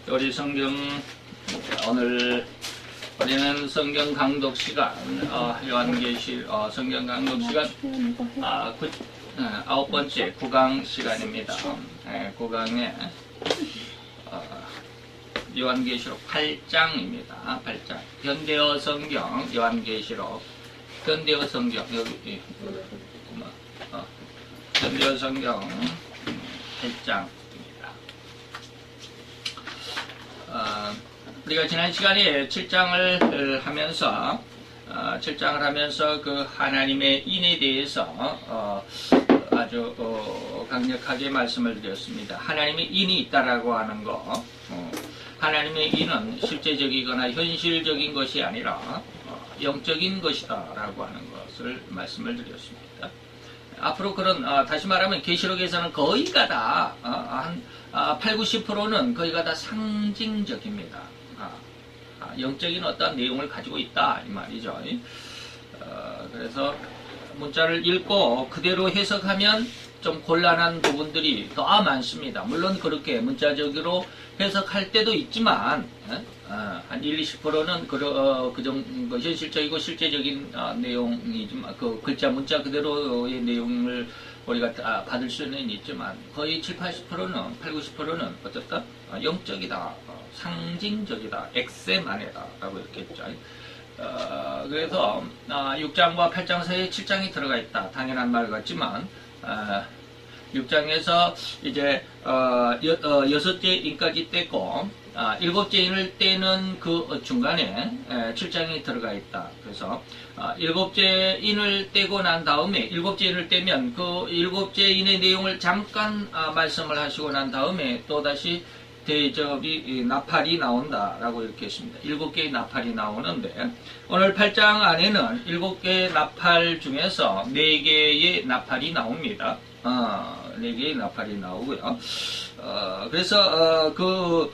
우리 성경 오늘 우리는 성경 강독 시간 요한계시 성경 강독 시간 9번째 9강 시간입니다. 9강에 요한계시록 8장입니다. 8장 현대어 성경 요한계시록 현대어 성경 여기 현대어 성경 8장입니다. 우리가 지난 시간에 7장을 하면서 그 하나님의 인에 대해서 아주 강력하게 말씀을 드렸습니다. 하나님의 인이 있다라고 하는 거, 하나님의 인은 실제적이거나 현실적인 것이 아니라 영적인 것이다라고 하는 것을 말씀을 드렸습니다. 앞으로 그런 다시 말하면 계시록에서는 거의가 다 한 80~90%는 거의가 다 상징적입니다. 영적인 어떤 내용을 가지고 있다 이 말이죠. 그래서 문자를 읽고 그대로 해석하면 좀 곤란한 부분들이 더 많습니다. 물론 그렇게 문자적으로 해석할 때도 있지만 한 1~20%는 그 정도 현실적이고 실제적인 내용이지만 그 글자 문자 그대로의 내용을 우리가 받을 수는 있지만 거의 70~80%는 80~90%는 어쨌든 영적이다, 상징적이다, 엑세만이다 라고 이렇게 했죠. 그래서 6장과 8장 사이에 7장이 들어가 있다. 당연한 말 같지만 6장에서 이제 6째 인까지 떼고 7째 인을 떼는 그 중간에 7장이 들어가 있다. 그래서 7째 인을 떼고 난 다음에 7째 인을 떼면 그 7째 인의 내용을 잠깐 말씀을 하시고 난 다음에 또다시 대접이 나팔이 나온다라고 이렇게 했습니다. 7개의 나팔이 나오는데 오늘 8장 안에는 7개의 나팔 중에서 4개의 나팔이 나옵니다. 4개의 나팔이 나오고요. 그래서 그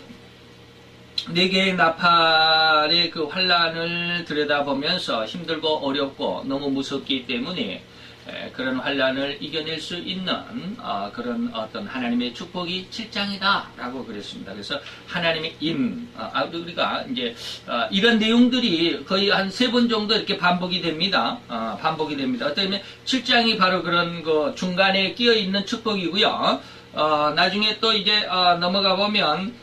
4개의 나팔의 그 환란을 들여다보면서 힘들고 어렵고 너무 무섭기 때문에 그런 환란을 이겨낼 수 있는 그런 어떤 하나님의 축복이 7장이다 라고 그랬습니다. 그래서 하나님의 우리가 이제 이런 내용들이 거의 한 3번 정도 이렇게 반복이 됩니다. 반복이 됩니다. 어떻게 7장이 바로 그런 그 중간에 끼어 있는 축복이고요. 나중에 또 이제 넘어가 보면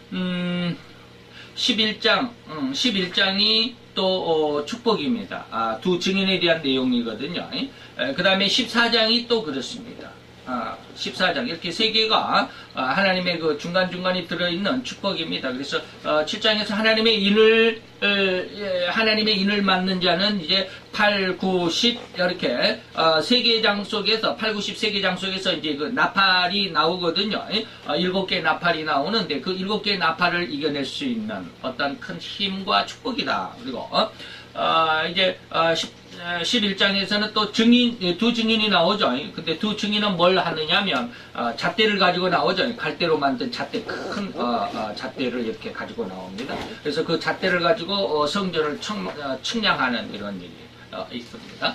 11장이 또 축복입니다. 두 증인에 대한 내용이거든요. 그 다음에 14장이 또 그렇습니다. 14장 이렇게 3개가 하나님의 그 중간중간에 들어있는 축복입니다. 그래서 7장에서 하나님의 인을 맡는 자는 이제 8, 9, 10 이렇게 3개 장 속에서 8, 9, 10 3개 장 속에서 이제 그 나팔이 나오거든요. 7개의 나팔이 나오는데 그 7개의 나팔을 이겨낼 수 있는 어떤 큰 힘과 축복이다. 그리고 이제 11장에서는 또 두 증인이 나오죠. 근데 두 증인은 뭘 하느냐면 잣대를 가지고 나오죠. 갈대로 만든 잣대, 큰 잣대를 이렇게 가지고 나옵니다. 그래서 그 잣대를 가지고 성전을 측량하는 이런 일이 있습니다.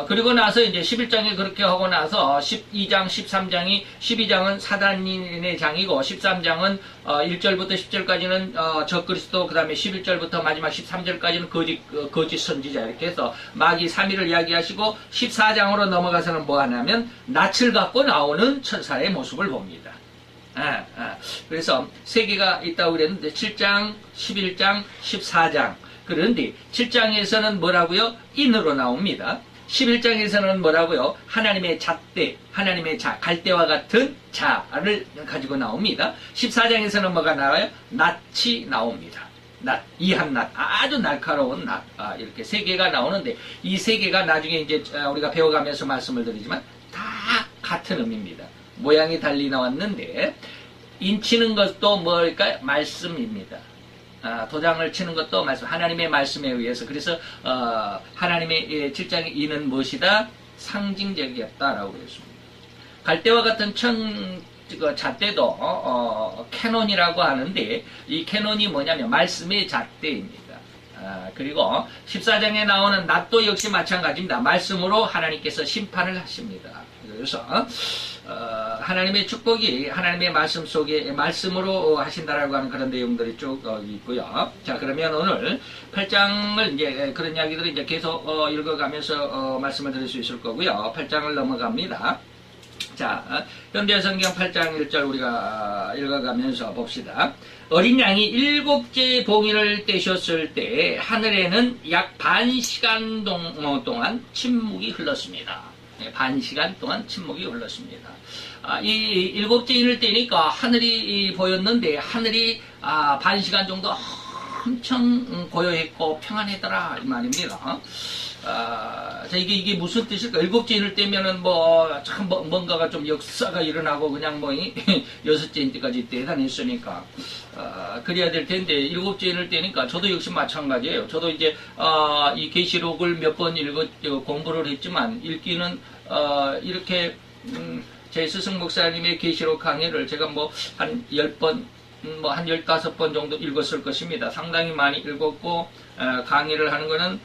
그리고 나서 이제 11장에 그렇게 하고 나서 12장, 13장이 12장은 사단인의 장이고 13장은 1절부터 10절까지는 적그리스도, 그 다음에 11절부터 마지막 13절까지는 거짓 선지자 이렇게 해서 마귀 3위를 이야기하시고 14장으로 넘어가서는 뭐 하냐면 낯을 갖고 나오는 천사의 모습을 봅니다. 그래서 3개가 있다고 그랬는데 7장, 11장, 14장. 그런데 7장에서는 뭐라고요? 인으로 나옵니다. 11장에서는 뭐라고요? 하나님의 잣대, 하나님의 갈대와 같은 자를 가지고 나옵니다. 14장에서는 뭐가 나와요? 낫이 나옵니다. 이한 낫, 아주 날카로운 낫, 이렇게 3개가 나오는데 이 3개가 나중에 이제 우리가 배워가면서 말씀을 드리지만 다 같은 의미입니다. 모양이 달리 나왔는데 인치는 것도 뭘까요? 말씀입니다. 도장을 치는 것도 하나님의 말씀에 의해서. 그래서 하나님의 7장의 이는 무엇이다? 상징적이었다라고 그랬습니다. 갈대와 같은 잣대도 캐논이라고 하는데 이 캐논이 뭐냐면 말씀의 잣대입니다. 그리고 14장에 나오는 낫도 역시 마찬가지입니다. 말씀으로 하나님께서 심판을 하십니다. 그래서 하나님의 축복이 하나님의 말씀 속에 말씀으로 하신다라고 하는 그런 내용들이 쭉 있고요. 자, 그러면 오늘 8장을 이제 그런 이야기들을 이제 계속 읽어가면서 말씀을 드릴 수 있을 거고요. 8장을 넘어갑니다. 자, 현대 성경 8장 1절 우리가 읽어가면서 봅시다. 어린 양이 7째 봉인을 떼셨을 때 하늘에는 약 반 시간 동안 침묵이 흘렀습니다. 네, 반 시간 동안 침묵이 흘렀습니다. 이 7째 인을 떼니까 하늘이 보였는데 하늘이 반 시간 정도 엄청 고요했고 평안했더라 이 말입니다. 자, 이게 무슨 뜻일까? 7째 인을 떼면은 참 뭔가가 좀 역사가 일어나고 그냥 6째 인 때까지 대단했으니까 그래야 될 텐데 7째 인을 떼니까 저도 역시 마찬가지예요. 저도 이제 이 계시록을 몇 번 공부를 했지만 읽기는 이렇게 제 스승 목사님의 계시록 강의를 제가 한 10번 한 15번 정도 읽었을 것입니다. 상당히 많이 읽었고 강의를 하는 거는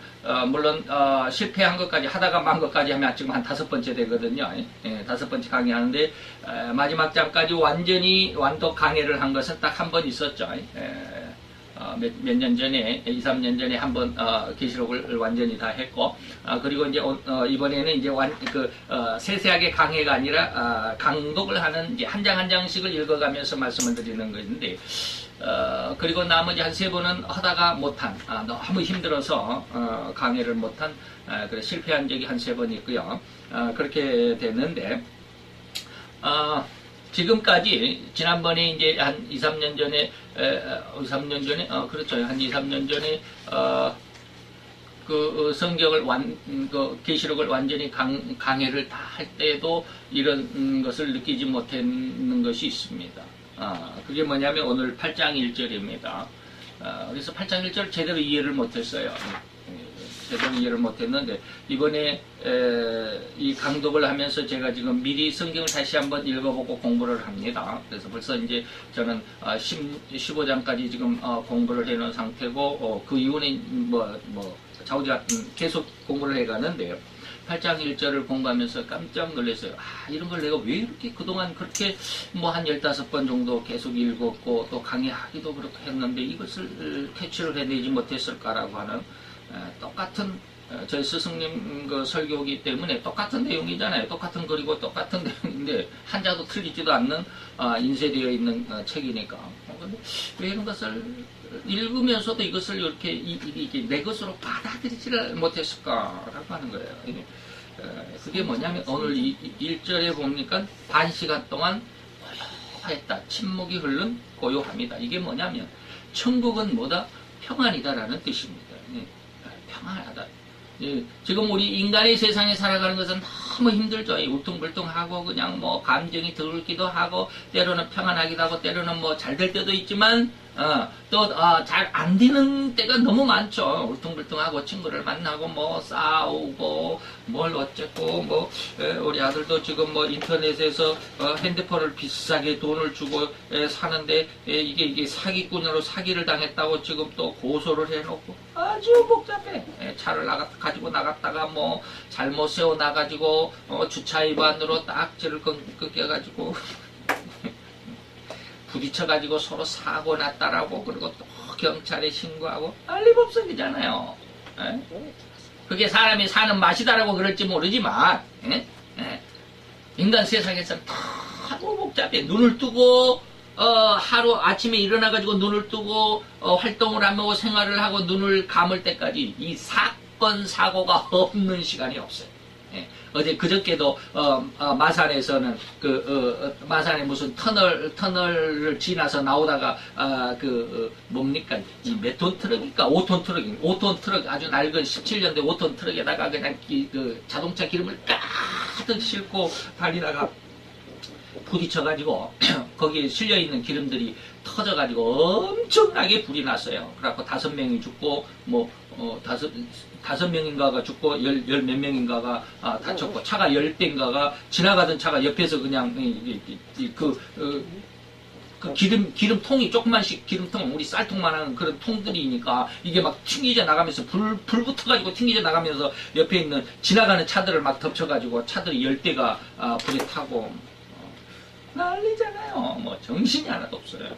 물론 실패한 것까지 하다가 만 것까지 하면 지금 한 5번째 되거든요. 5번째 강의하는데 마지막 장까지 완전히 완독 강의를 한 것은 딱 한 번 있었죠. 몇 년 전에 2, 3년 전에 한번 계시록을 완전히 다 했고 그리고 이제 이번에는 이제 세세하게 강의가 아니라 강독을 하는 이제 한 장 한 장씩을 읽어가면서 말씀을 드리는 것인데 그리고 나머지 한 3번은 하다가 못한 너무 힘들어서 강의를 못한 그래 실패한 적이 한 3번 있고요. 그렇게 됐는데 지금까지 지난번에 이제 한 2, 3년 전에 그렇죠. 한 2, 3년 전에 그 성경을 계시록을 완전히 강해를 다 할 때도 이런 것을 느끼지 못했는 것이 있습니다. 그게 뭐냐면 오늘 8장 1절입니다. 그래서 8장 1절 제대로 이해를 못했어요. 제대로 이해를 못했는데 이번에 이 강독을 하면서 제가 지금 미리 성경을 다시 한번 읽어보고 공부를 합니다. 그래서 벌써 이제 저는 15장까지 지금 공부를 해놓은 상태고 그 이후는 좌우지가 계속 공부를 해가는데요. 8장 1절을 공부하면서 깜짝 놀랐어요. 이런 걸 내가 왜 이렇게 그동안 그렇게 한 15번 정도 계속 읽었고 또 강의하기도 그렇게 했는데 이것을 캐치를 해내지 못했을까라고 하는 똑같은 저희 스승님 그 설교이기 때문에 똑같은 내용이잖아요. 똑같은 글이고 똑같은 내용인데 한자도 틀리지도 않는 인쇄되어 있는 책이니까. 근데 왜 이런 것을 읽으면서도 이것을 이렇게 내 것으로 받아들이지를 못했을까라고 하는 거예요. 그게 뭐냐면 오늘 이 1절에 보니까 반 시간 동안 고요했다. 침묵이 흐른 고요함이다. 이게 뭐냐면 천국은 뭐다? 평안이다라는 뜻입니다. 평안하다. 지금 우리 인간의 세상에 살아가는 것은 너무 힘들죠. 울퉁불퉁하고 그냥 감정이 들기도 하고 때로는 평안하기도 하고 때로는 잘 될 때도 있지만 또 잘 안 되는 때가 너무 많죠. 울퉁불퉁하고 친구를 만나고 싸우고 뭘 어쨌고 우리 아들도 지금 인터넷에서 핸드폰을 비싸게 돈을 주고 사는데 이게 사기꾼으로 사기를 당했다고 지금 또 고소를 해놓고 아주 복잡해. 차를 가지고 나갔다가 잘못 세워 놔가지고 주차 위반으로 딱지를 끊겨가지고 부딪혀가지고 서로 사고 났다라고 그리고 또 경찰에 신고하고 난리법석이잖아요. 그게 사람이 사는 맛이다라고 그럴지 모르지만 인간 세상에서는 너무 복잡해. 눈을 뜨고 하루 아침에 일어나가지고 눈을 뜨고 활동을 하고 생활을 하고 눈을 감을 때까지 이 사건 사고가 없는 시간이 없어요. 어제 그저께도 마산에서는 마산에 무슨 터널을 지나서 나오다가 뭡니까 이 몇 톤 트럭일까 5톤 트럭이 5톤 트럭 아주 낡은 17년대 5톤 트럭에다가 그냥 자동차 기름을 가득 싣고 달리다가 부딪혀가지고 거기에 실려있는 기름들이 터져가지고 엄청나게 불이 났어요. 그래갖고 5명이 죽고 다섯 명인가가 죽고 열 몇 명인가가 다쳤고 차가 10대인가가 지나가던 차가 옆에서 그냥 그 기름통이 조그만씩 기름통 우리 쌀통만한 그런 통들이니까 이게 막 튕기져 나가면서 불 붙어가지고 튕기져 나가면서 옆에 있는 지나가는 차들을 막 덮쳐가지고 차들이 10대가 불에 타고 난리잖아요. 뭐 정신이 하나도 없어요.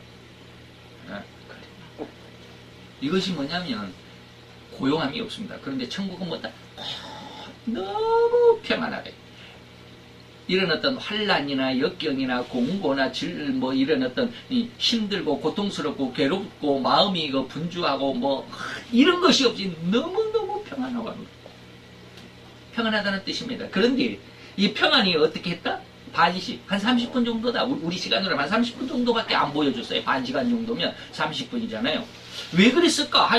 이것이 뭐냐면 고요함이 없습니다. 그런데 천국은 뭐다? 너무 평안하대. 이런 어떤 환란이나 역경이나 공고나 뭐 이런 어떤 힘들고 고통스럽고 괴롭고 마음이 분주하고 뭐 이런 것이 없이 너무너무 평안하고 합니다. 평안하다는 뜻입니다. 그런데 이 평안이 어떻게 했다? 반씩 한 30분 정도다. 우리 시간으로 한 30분 정도밖에 안 보여줬어요. 반 시간 정도면 30분이잖아요. 왜 그랬을까?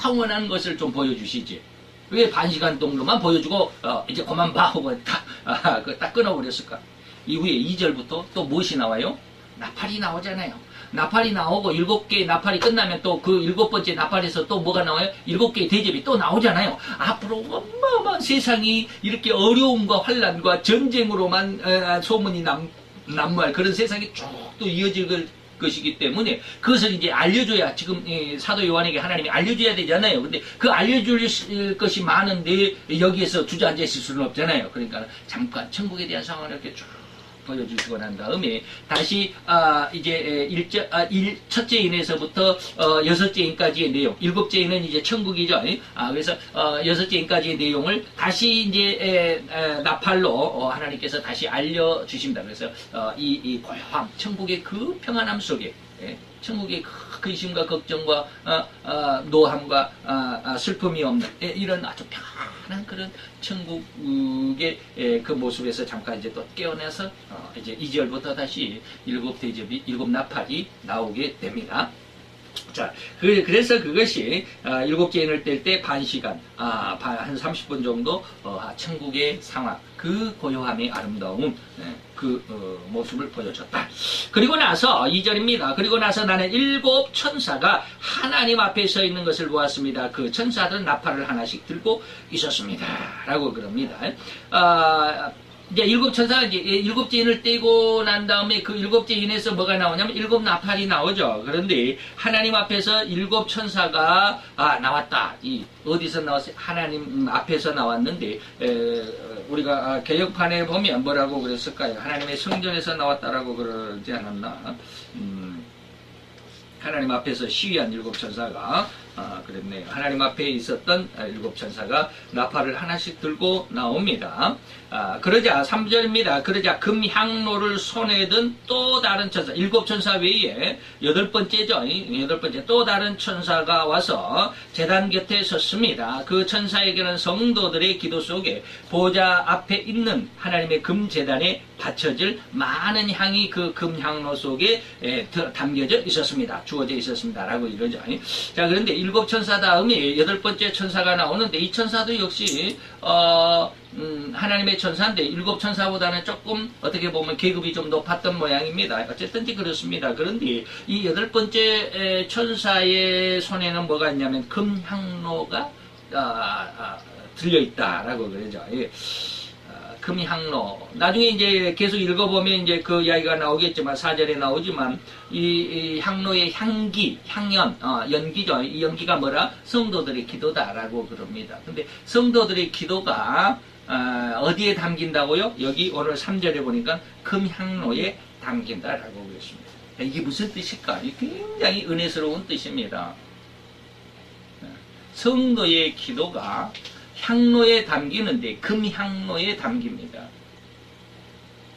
영원한 것을 좀 보여주시지. 왜 반 시간 정도만 보여주고 이제 그만 봐 하고 딱 끊어버렸을까? 이후에 2절부터 또 무엇이 나와요? 나팔이 나오잖아요. 나팔이 나오고 7개의 나팔이 끝나면 또 그 7번째 나팔에서 또 뭐가 나와요? 7개의 대접이 또 나오잖아요. 앞으로 어마어마한 세상이 이렇게 어려움과 환란과 전쟁으로만 소문이 난무할 그런 세상이 쭉 또 이어질 것이기 때문에 그것을 이제 알려줘야 지금 사도 요한에게 하나님이 알려줘야 되잖아요. 근데 그 알려줄 것이 많은데 여기에서 주저앉아 있을 수는 없잖아요. 그러니까 잠깐 천국에 대한 상황을 이렇게 쭉 보여주시고 난 다음에 다시 이제 첫째 인에서부터 여섯째 인까지의 내용, 일곱째 인은 이제 천국이죠. 그래서 여섯째 인까지의 내용을 다시 이제 나팔로 하나님께서 다시 알려주십니다. 그래서 이 고요함, 천국의 그 평안함 속에 천국의 근심과 걱정과 노함과 슬픔이 없는 이런 아주 평안한 그런 천국의 그 모습에서 잠깐 이제 또 깨어나서 이제 2절부터 다시 7대접이 7나팔이 나오게 됩니다. 자, 그래서 그것이 7개인을 뗄 때 반 시간, 한 30분 정도 천국의 상황, 그 고요함의 아름다움, 그 모습을 보여줬다. 그리고 나서 2절입니다. 그리고 나서 나는 7 천사가 하나님 앞에 서 있는 것을 보았습니다. 그 천사들은 나팔을 하나씩 들고 있었습니다. 라고 그럽니다. 이제 7 천사가 이제 7째 인을 떼고 난 다음에 그 7째 인에서 뭐가 나오냐면 7 나팔이 나오죠. 그런데 하나님 앞에서 7 천사가 나왔다. 어디서 나왔어요? 하나님 앞에서 나왔는데 우리가 개역판에 보면 뭐라고 그랬을까요? 하나님의 성전에서 나왔다라고 그러지 않았나? 하나님 앞에서 시위한 7 천사가 그랬네요. 하나님 앞에 있었던 7 천사가 나팔을 하나씩 들고 나옵니다. 그러자 3절입니다. 그러자 금향로를 손에 든 또 다른 천사, 7 천사 외에 8번째죠. 8번째 또 다른 천사가 와서 제단 곁에 섰습니다. 그 천사에게는 성도들의 기도 속에 보좌 앞에 있는 하나님의 금제단에 바쳐질 많은 향이 그 금향로 속에 담겨져 있었습니다. 주어져 있었습니다. 라고 이러죠. 자, 그런데 7 천사 다음에 8번째 천사가 나오는데 이 천사도 역시 하나님의 천사인데 7 천사보다는 조금 어떻게 보면 계급이 좀 높았던 모양입니다. 어쨌든지 그렇습니다. 그런데 이 8번째 천사의 손에는 뭐가 있냐면 금향로가 들려있다라고 그러죠. 금향로. 나중에 이제 계속 읽어보면 이제 그 이야기가 나오겠지만 4절에 나오지만 이 향로의 향기, 향연, 연기죠. 이 연기가 뭐라? 성도들의 기도다라고 그럽니다. 근데 성도들의 기도가 어디에 담긴다고요? 여기 오늘 3절에 보니까 금향로에 담긴다라고 그랬습니다. 이게 무슨 뜻일까? 굉장히 은혜스러운 뜻입니다. 성도의 기도가 향로에 담기는데 금향로에 담깁니다.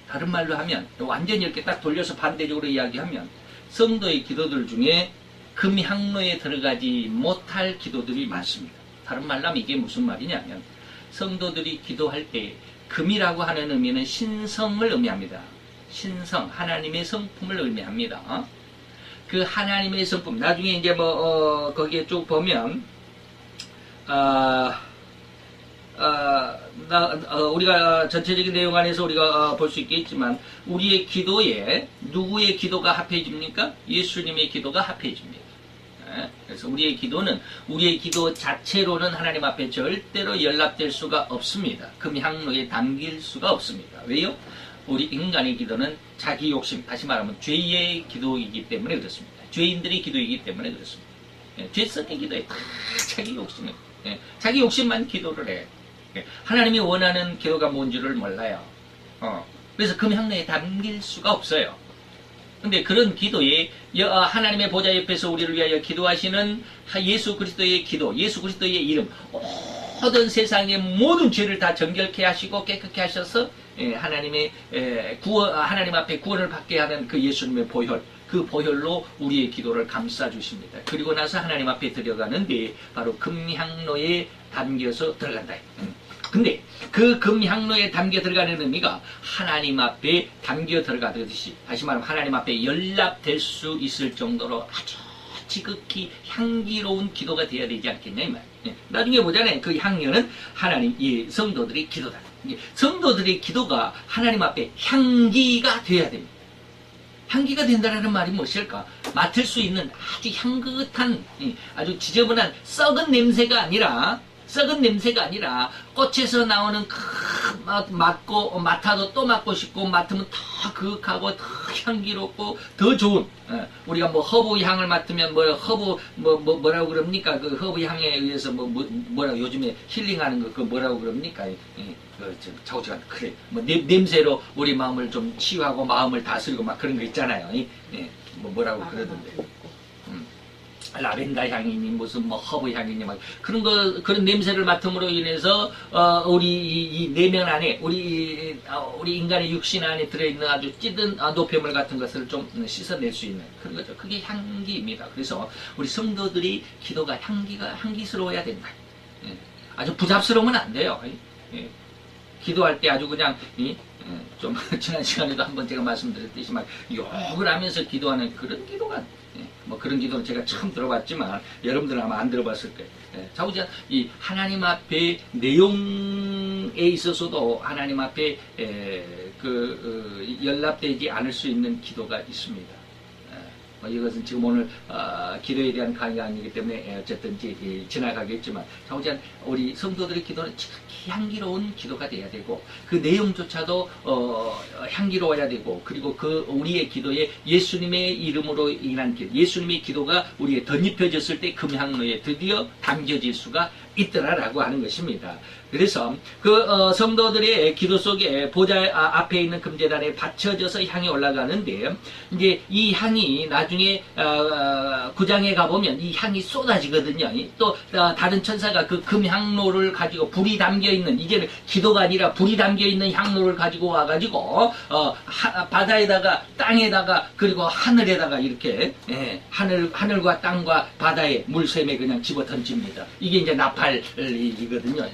다른 말로 하면 완전히 이렇게 딱 돌려서 반대적으로 이야기하면 성도의 기도들 중에 금향로에 들어가지 못할 기도들이 많습니다. 다른 말로 하면 이게 무슨 말이냐면 성도들이 기도할 때 금이라고 하는 의미는 신성을 의미합니다. 신성, 하나님의 성품을 의미합니다. 그 하나님의 성품, 나중에 이제 거기에 쭉 보면 우리가 전체적인 내용 안에서 우리가 볼 수 있겠지만 우리의 기도에 누구의 기도가 합해집니까? 예수님의 기도가 합해집니다. 그래서 우리의 기도는 우리의 기도 자체로는 하나님 앞에 절대로 연락될 수가 없습니다. 금향로에 담길 수가 없습니다. 왜요? 우리 인간의 기도는 자기 욕심, 다시 말하면 죄의 기도이기 때문에 그렇습니다. 죄인들의 기도이기 때문에 그렇습니다. 죄성의 기도에 다 자기 욕심을, 자기 욕심만 기도를 해. 하나님이 원하는 기도가 뭔지를 몰라요. 그래서 금향로에 담길 수가 없어요. 근데 그런 기도에 하나님의 보좌 옆에서 우리를 위하여 기도하시는 예수 그리스도의 기도, 예수 그리스도의 이름, 모든 세상의 모든 죄를 다 정결케 하시고 깨끗게 하셔서 하나님 앞에 구원을 받게 하는 그 예수님의 보혈, 그 보혈로 우리의 기도를 감싸 주십니다. 그리고 나서 하나님 앞에 들어가는데 바로 금향로에 담겨서 들어간다. 근데 그 금향로에 담겨 들어가는 의미가 하나님 앞에 담겨 들어가듯이, 다시 말하면 하나님 앞에 연락될 수 있을 정도로 아주 지극히 향기로운 기도가 되어야 되지 않겠냐 이 말. 나중에 보잖아요. 그 향료는 하나님, 성도들의 기도다. 성도들의 기도가 하나님 앞에 향기가 되어야 됩니다. 향기가 된다는 말이 무엇일까? 맡을 수 있는 아주 향긋한, 아주 지저분한 썩은 냄새가 아니라 꽃에서 나오는 맡아도 또 맡고 싶고, 맡으면 더 그윽하고 더 향기롭고 더 좋은, 우리가 뭐 허브 향을 맡으면 뭐라고 그럽니까? 그 허브 향에 의해서 뭐라고 요즘에 힐링하는 거, 그 뭐라고 그럽니까? 자우지간 그래. 냄새로 우리 마음을 좀 치유하고 마음을 다스리고 막 그런 거 있잖아요. 뭐라고 그러던데. 라벤더 향이니 무슨 허브 향이니 막 그런 냄새를 맡음으로 인해서 우리 이 내면 안에 우리 인간의 육신 안에 들어있는 아주 찌든 노폐물 같은 것을 좀 씻어낼 수 있는 그런 거죠. 그게 향기입니다. 그래서 우리 성도들이 기도가 향기스러워야 된다. 아주 부잡스러우면 안 돼요. 기도할 때 아주 그냥 좀 지난 시간에도 한번 제가 말씀드렸듯이 막 욕을 하면서 기도하는 그런 기도가, 그런 기도는 제가 처음 들어봤지만 여러분들은 아마 안 들어봤을 거예요. 자우지간 이 하나님 앞에 내용에 있어서도 하나님 앞에 연락되지 않을 수 있는 기도가 있습니다. 이것은 지금 오늘 기도에 대한 강의가 아니기 때문에 어쨌든 지나가겠지만, 자우지간 우리 성도들의 기도는 지극히 향기로운 기도가 돼야 되고, 그 내용조차도 향기로워야 되고, 그리고 우리의 기도에 예수님의 이름으로 인한 기도, 예수님의 기도가 우리에 덧입혀졌을 때 금향로에 드디어 담겨질 수가 있더라라고 하는 것입니다. 그래서 성도들의 기도 속에 보좌 앞에 있는 금제단에 받쳐져서 향이 올라가는데, 이제 이 향이 나중에 9장에 가보면 이 향이 쏟아지거든요. 또 다른 천사가 그 금향로를 가지고 불이 담겨 있는, 이제는 기도가 아니라 불이 담겨 있는 향로를 가지고 와가지고 바다에다가 땅에다가 그리고 하늘에다가 이렇게 하늘과 땅과 바다의 물샘에 그냥 집어 던집니다. 이게 이제 나팔이거든요.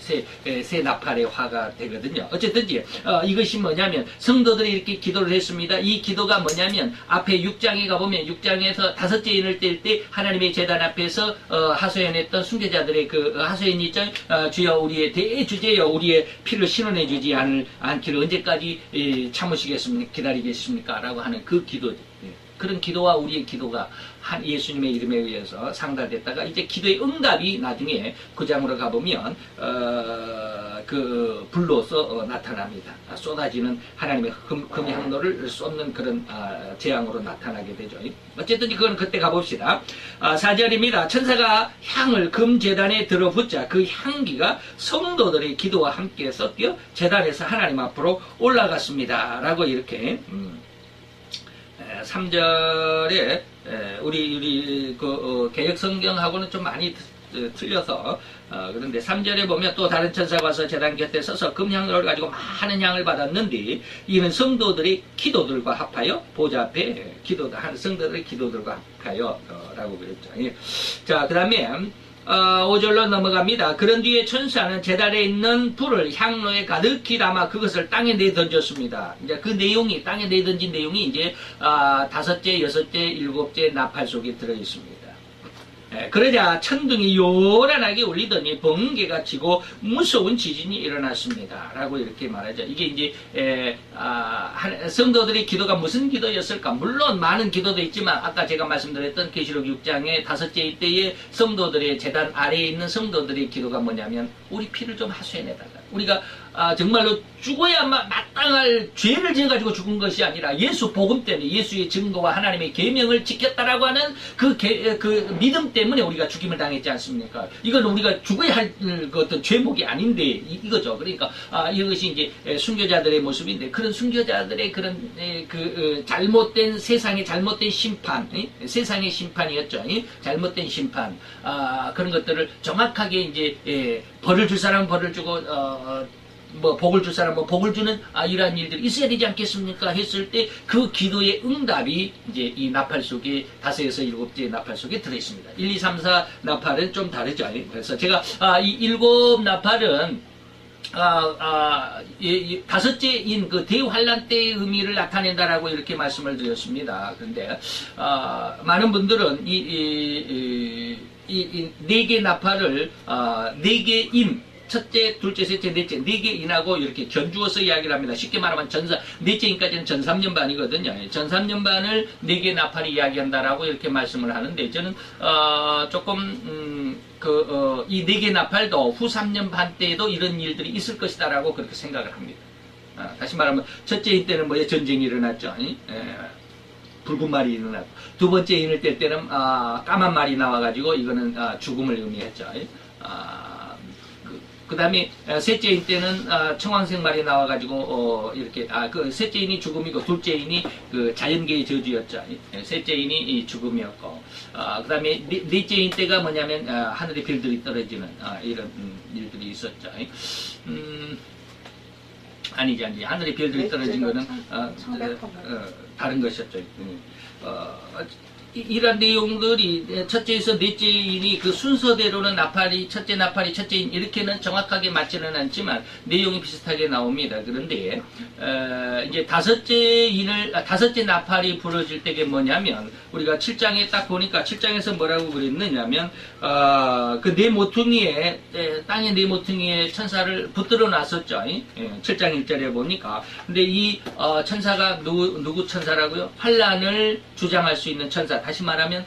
새 나팔의 화가 되거든요. 어쨌든지 이것이 뭐냐면 성도들이 이렇게 기도를 했습니다. 이 기도가 뭐냐면 앞에 6장에 가보면 6장에서 다섯째 인을 뗄 때 하나님의 제단 앞에서 하소연했던 순교자들의 그 하소연 일장, 주여 우리의 대주제여 우리의 피를 신원해 주지 않기를 언제까지 참으시겠습니까? 기다리겠습니까? 라고 하는 그 기도죠. 그런 기도와 우리의 기도가 예수님의 이름에 의해서 상달됐다가 이제 기도의 응답이 나중에 9장으로 가보면 그 불로서 나타납니다. 쏟아지는 하나님의 금향로를 쏟는 그런 재앙으로 나타나게 되죠. 어쨌든 그건 그때 가봅시다. 4절입니다. 천사가 향을 금제단에 들어붙자 그 향기가 성도들의 기도와 함께 섞여 제단에서 하나님 앞으로 올라갔습니다. 라고 이렇게 3절에 우리 개역 성경하고는 좀 많이 틀려서 그런데 3절에 보면 또 다른 천사가 와서 제단 곁에 서서 금향로를 가지고 많은 향을 받았는데 이는 성도들의 기도들과 합하여 보좌 앞에 기도하는 성도들의 기도들과 합하여 라고 그랬죠. 자, 그 다음에 5절로 넘어갑니다. 그런 뒤에 천사는 제단에 있는 불을 향로에 가득히 담아 그것을 땅에 내던졌습니다. 이제 그 내용이, 땅에 내던진 내용이 이제 5째, 6째, 7째 나팔 속에 들어있습니다. 그러자 천둥이 요란하게 울리더니 번개가 치고 무서운 지진이 일어났습니다. 라고 이렇게 말하죠. 이게 이제 성도들의 기도가 무슨 기도였을까? 물론 많은 기도도 있지만 아까 제가 말씀드렸던 계시록 6장의 5째 때에 성도들의 제단 아래에 있는 성도들의 기도가 뭐냐면 우리 피를 좀 하소연해달라. 우리가 정말로 죽어야 마땅할 죄를 지어가지고 죽은 것이 아니라 예수 복음 때문에 예수의 증거와 하나님의 계명을 지켰다라고 하는 그 믿음 때문에 우리가 죽임을 당했지 않습니까? 이건 우리가 죽어야 할 어떤 죄목이 아닌데 이거죠. 그러니까 이것이 이제 순교자들의 모습인데 그런 순교자들의 그런 잘못된 세상의 잘못된 심판, 세상의 심판이었죠. 잘못된 심판 그런 것들을 정확하게 이제 벌을 줄 사람은 벌을 주고 뭐 복을 줄 사람은 복을 주는 이러한 일들이 있어야 되지 않겠습니까? 했을 때 그 기도의 응답이 이제 이 나팔 속에 5에서 7째 나팔 속에 들어있습니다. 1, 2, 3, 4 나팔은 좀 다르죠. 그래서 제가 이 7 나팔은 5째인 그 대환란 때의 의미를 나타낸다라고 이렇게 말씀을 드렸습니다. 그런데 많은 분들은 이 4개 나팔을 4개인 첫째, 둘째, 셋째, 넷째, 4개 인하고 이렇게 견주어서 이야기를 합니다. 쉽게 말하면 넷째 인까지는 전삼년반이거든요. 전삼년반을 4개 나팔이 이야기한다라고 이렇게 말씀을 하는데, 저는, 조금, 이 4개 나팔도 후 3년 반 때에도 이런 일들이 있을 것이다라고 그렇게 생각을 합니다. 다시 말하면, 첫째 인 때는 뭐예요? 전쟁이 일어났죠. 붉은 말이 일어났고, 두 번째 인을 뗄 때는, 까만 말이 나와가지고, 이거는, 죽음을 의미했죠. 그 다음에 셋째인 때는 청황색 말이 나와가지고 이렇게 그 셋째인이 죽음이고 둘째인이 그 자연계의 저주였죠. 셋째인이 죽음이었고 그 다음에 넷째인 때가 뭐냐면 하늘의 별들이 떨어지는 이런 일들이 있었죠. 아니지 하늘의 별들이 떨어진 거는 다른 것이었죠. 이런 내용들이 첫째에서 넷째인이 그 순서대로는 나팔이 첫째 나팔이 첫째인 이렇게는 정확하게 맞지는 않지만 내용이 비슷하게 나옵니다. 그런데 이제 다섯째 나팔이 부러질 때게 뭐냐면 우리가 7장에 딱 보니까 7장에서 뭐라고 그랬느냐면 그 네 모퉁이에 땅의 네 모퉁이에 천사를 붙들어 놨었죠. 7장 1절에 보니까 근데 이 천사가 누구 천사라고요? 환란을 주장할 수 있는 천사. 다시 말하면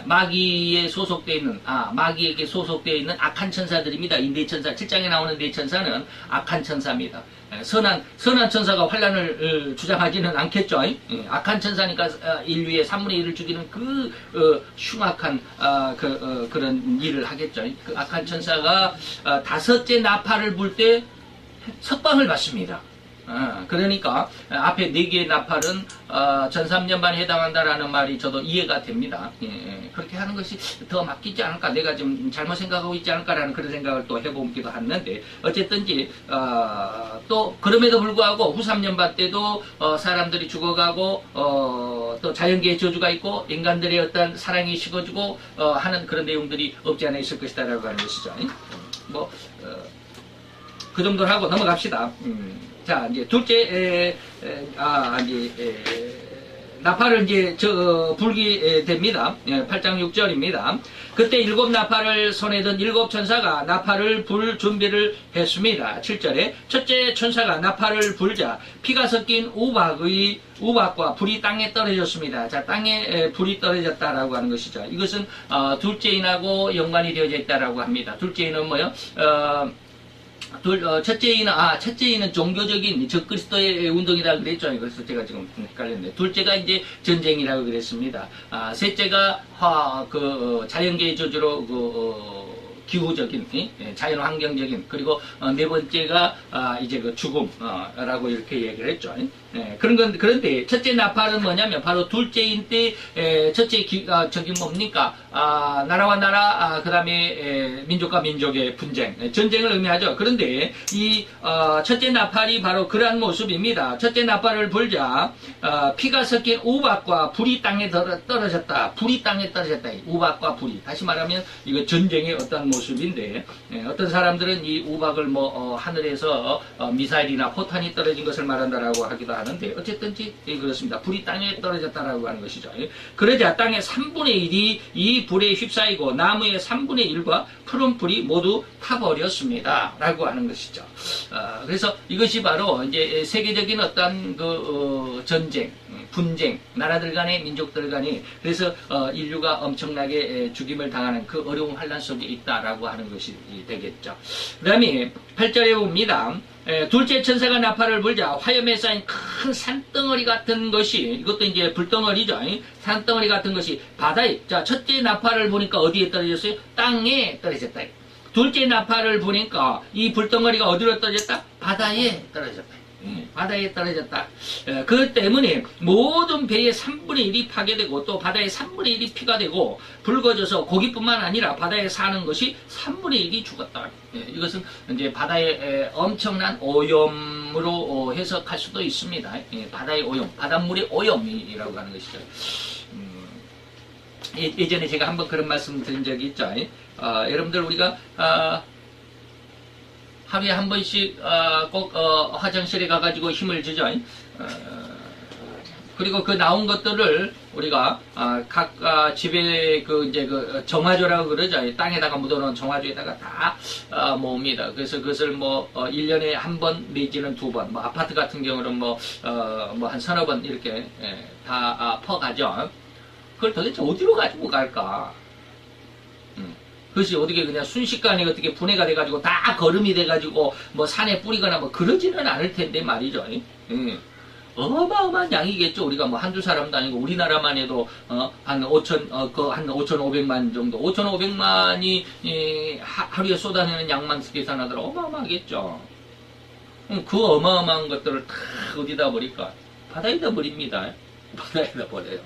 마귀에 소속되어 있는 마귀에게 소속되어 있는 악한 천사들입니다. 이 네 천사 7장에 나오는 네 천사는 악한 천사입니다. 선한 천사가 환란을 주장하지는 않겠죠. 악한 천사니까 인류의 3분의 1을 죽이는 그 흉악한 그런 일을 하겠죠. 그 악한 천사가 5째 나팔을 불 때 석방을 받습니다. 그러니까 앞에 4개의 나팔은 전삼년반에 해당한다라는 말이 저도 이해가 됩니다. 그렇게 하는 것이 더 맞겠지 않을까, 내가 좀 잘못 생각하고 있지 않을까라는 그런 생각을 또 해보기도 했는데 어쨌든지 또 그럼에도 불구하고 후 3년반 때도 사람들이 죽어가고 또 자연계의 저주가 있고 인간들의 어떤 사랑이 식어지고 하는 그런 내용들이 없지 않아 있을 것이다라고 하는 것이죠. 그 정도로 하고 넘어갑시다. 자, 이제 둘째, 나팔을 이제 불게 됩니다. 8장 6절입니다. 그때 7 나팔을 손에 든 7 천사가 나팔을 불 준비를 했습니다. 7절에 첫째 천사가 나팔을 불자 피가 섞인 우박과 불이 땅에 떨어졌습니다. 자, 땅에 불이 떨어졌다라고 하는 것이죠. 이것은 둘째인하고 연관이 되어져 있다라고 합니다. 둘째인은 뭐요? 첫째인은 종교적인 적그리스도의 운동이라고 그랬죠. 그래서 제가 지금 헷갈렸는데, 둘째가 이제 전쟁이라고 그랬습니다. 셋째가 자연계의 저주로 기후적인, 자연 환경적인, 그리고 네 번째가 이제 그 죽음라고 이렇게 얘기를 했죠. 그런데 첫째 나팔은 뭐냐면 바로 둘째인 때 첫째 저기 뭡니까? 나라와 나라, 그 다음에 민족과 민족의 분쟁, 전쟁을 의미하죠. 그런데 이 첫째 나팔이 바로 그러한 모습입니다. 첫째 나팔을 불자 피가 섞인 우박과 불이 땅에 떨어졌다. 불이 땅에 떨어졌다. 우박과 불이. 다시 말하면 이거 전쟁의 어떤 모습인데, 어떤 사람들은 이 우박을 하늘에서 미사일이나 포탄이 떨어진 것을 말한다라고 하기도 하는데, 어쨌든지 그렇습니다. 불이 땅에 떨어졌다라고 하는 것이죠. 그러자 땅의 3분의 1이 이 불에 휩싸이고 나무의 3분의 1과 푸른 불이 모두 타버렸습니다. 라고 하는 것이죠. 그래서 이것이 바로 이제 세계적인 어떤 전쟁, 분쟁, 나라들 간의 민족들 간에, 그래서 인류가 엄청나게 죽임을 당하는 그 어려운 환란 속에 있다라고 하는 것이 되겠죠. 그 다음에 8절에 봅니다. 둘째 천사가 나팔을 불자 화염에 쌓인 큰 산덩어리 같은 것이, 이것도 이제 불덩어리죠. 산덩어리 같은 것이 바다에, 자, 첫째 나팔을 보니까 어디에 떨어졌어요? 땅에 떨어졌다. 둘째 나팔을 보니까 이 불덩어리가 어디로 떨어졌다? 바다에 떨어졌다. 바다에 떨어졌다. 그 때문에 모든 배의 3분의 1이 파괴되고 또 바다의 3분의 1이 피가 되고 붉어져서 고기뿐만 아니라 바다에 사는 것이 3분의 1이 죽었다. 이것은 이제 바다의 엄청난 오염으로 해석할 수도 있습니다. 바다의 오염, 바닷물의 오염이라고 하는 것이죠. 예전에 제가 한번 그런 말씀 드린 적이 있죠. 여러분들 우리가 하루에 한 번씩 꼭 화장실에 가가지고 힘을 주죠. 그리고 그 나온 것들을 우리가 각 집에 이제 정화조라고 그러죠. 땅에다가 묻어놓은 정화조에다가 다 모읍니다. 그래서 그것을 뭐 1년에 한 번 내지는 두 번, 뭐 아파트 같은 경우는 뭐 한 서너 번 이렇게 다 퍼가죠. 그걸 도대체 어디로 가지고 갈까? 그것이 어떻게 그냥 순식간에 어떻게 분해가 돼가지고 다 거름이 돼가지고 뭐 산에 뿌리거나 뭐 그러지는 않을 텐데 말이죠. 어마어마한 양이겠죠. 우리가 뭐 한두 사람도 아니고 우리나라만 해도 한 5,500만 정도, 5,500만이 하루에 쏟아내는 양만 계산하더라 어마어마하겠죠. 그 어마어마한 것들을 다 어디다 버릴까? 바다에다 버립니다. 바다에다 버려요.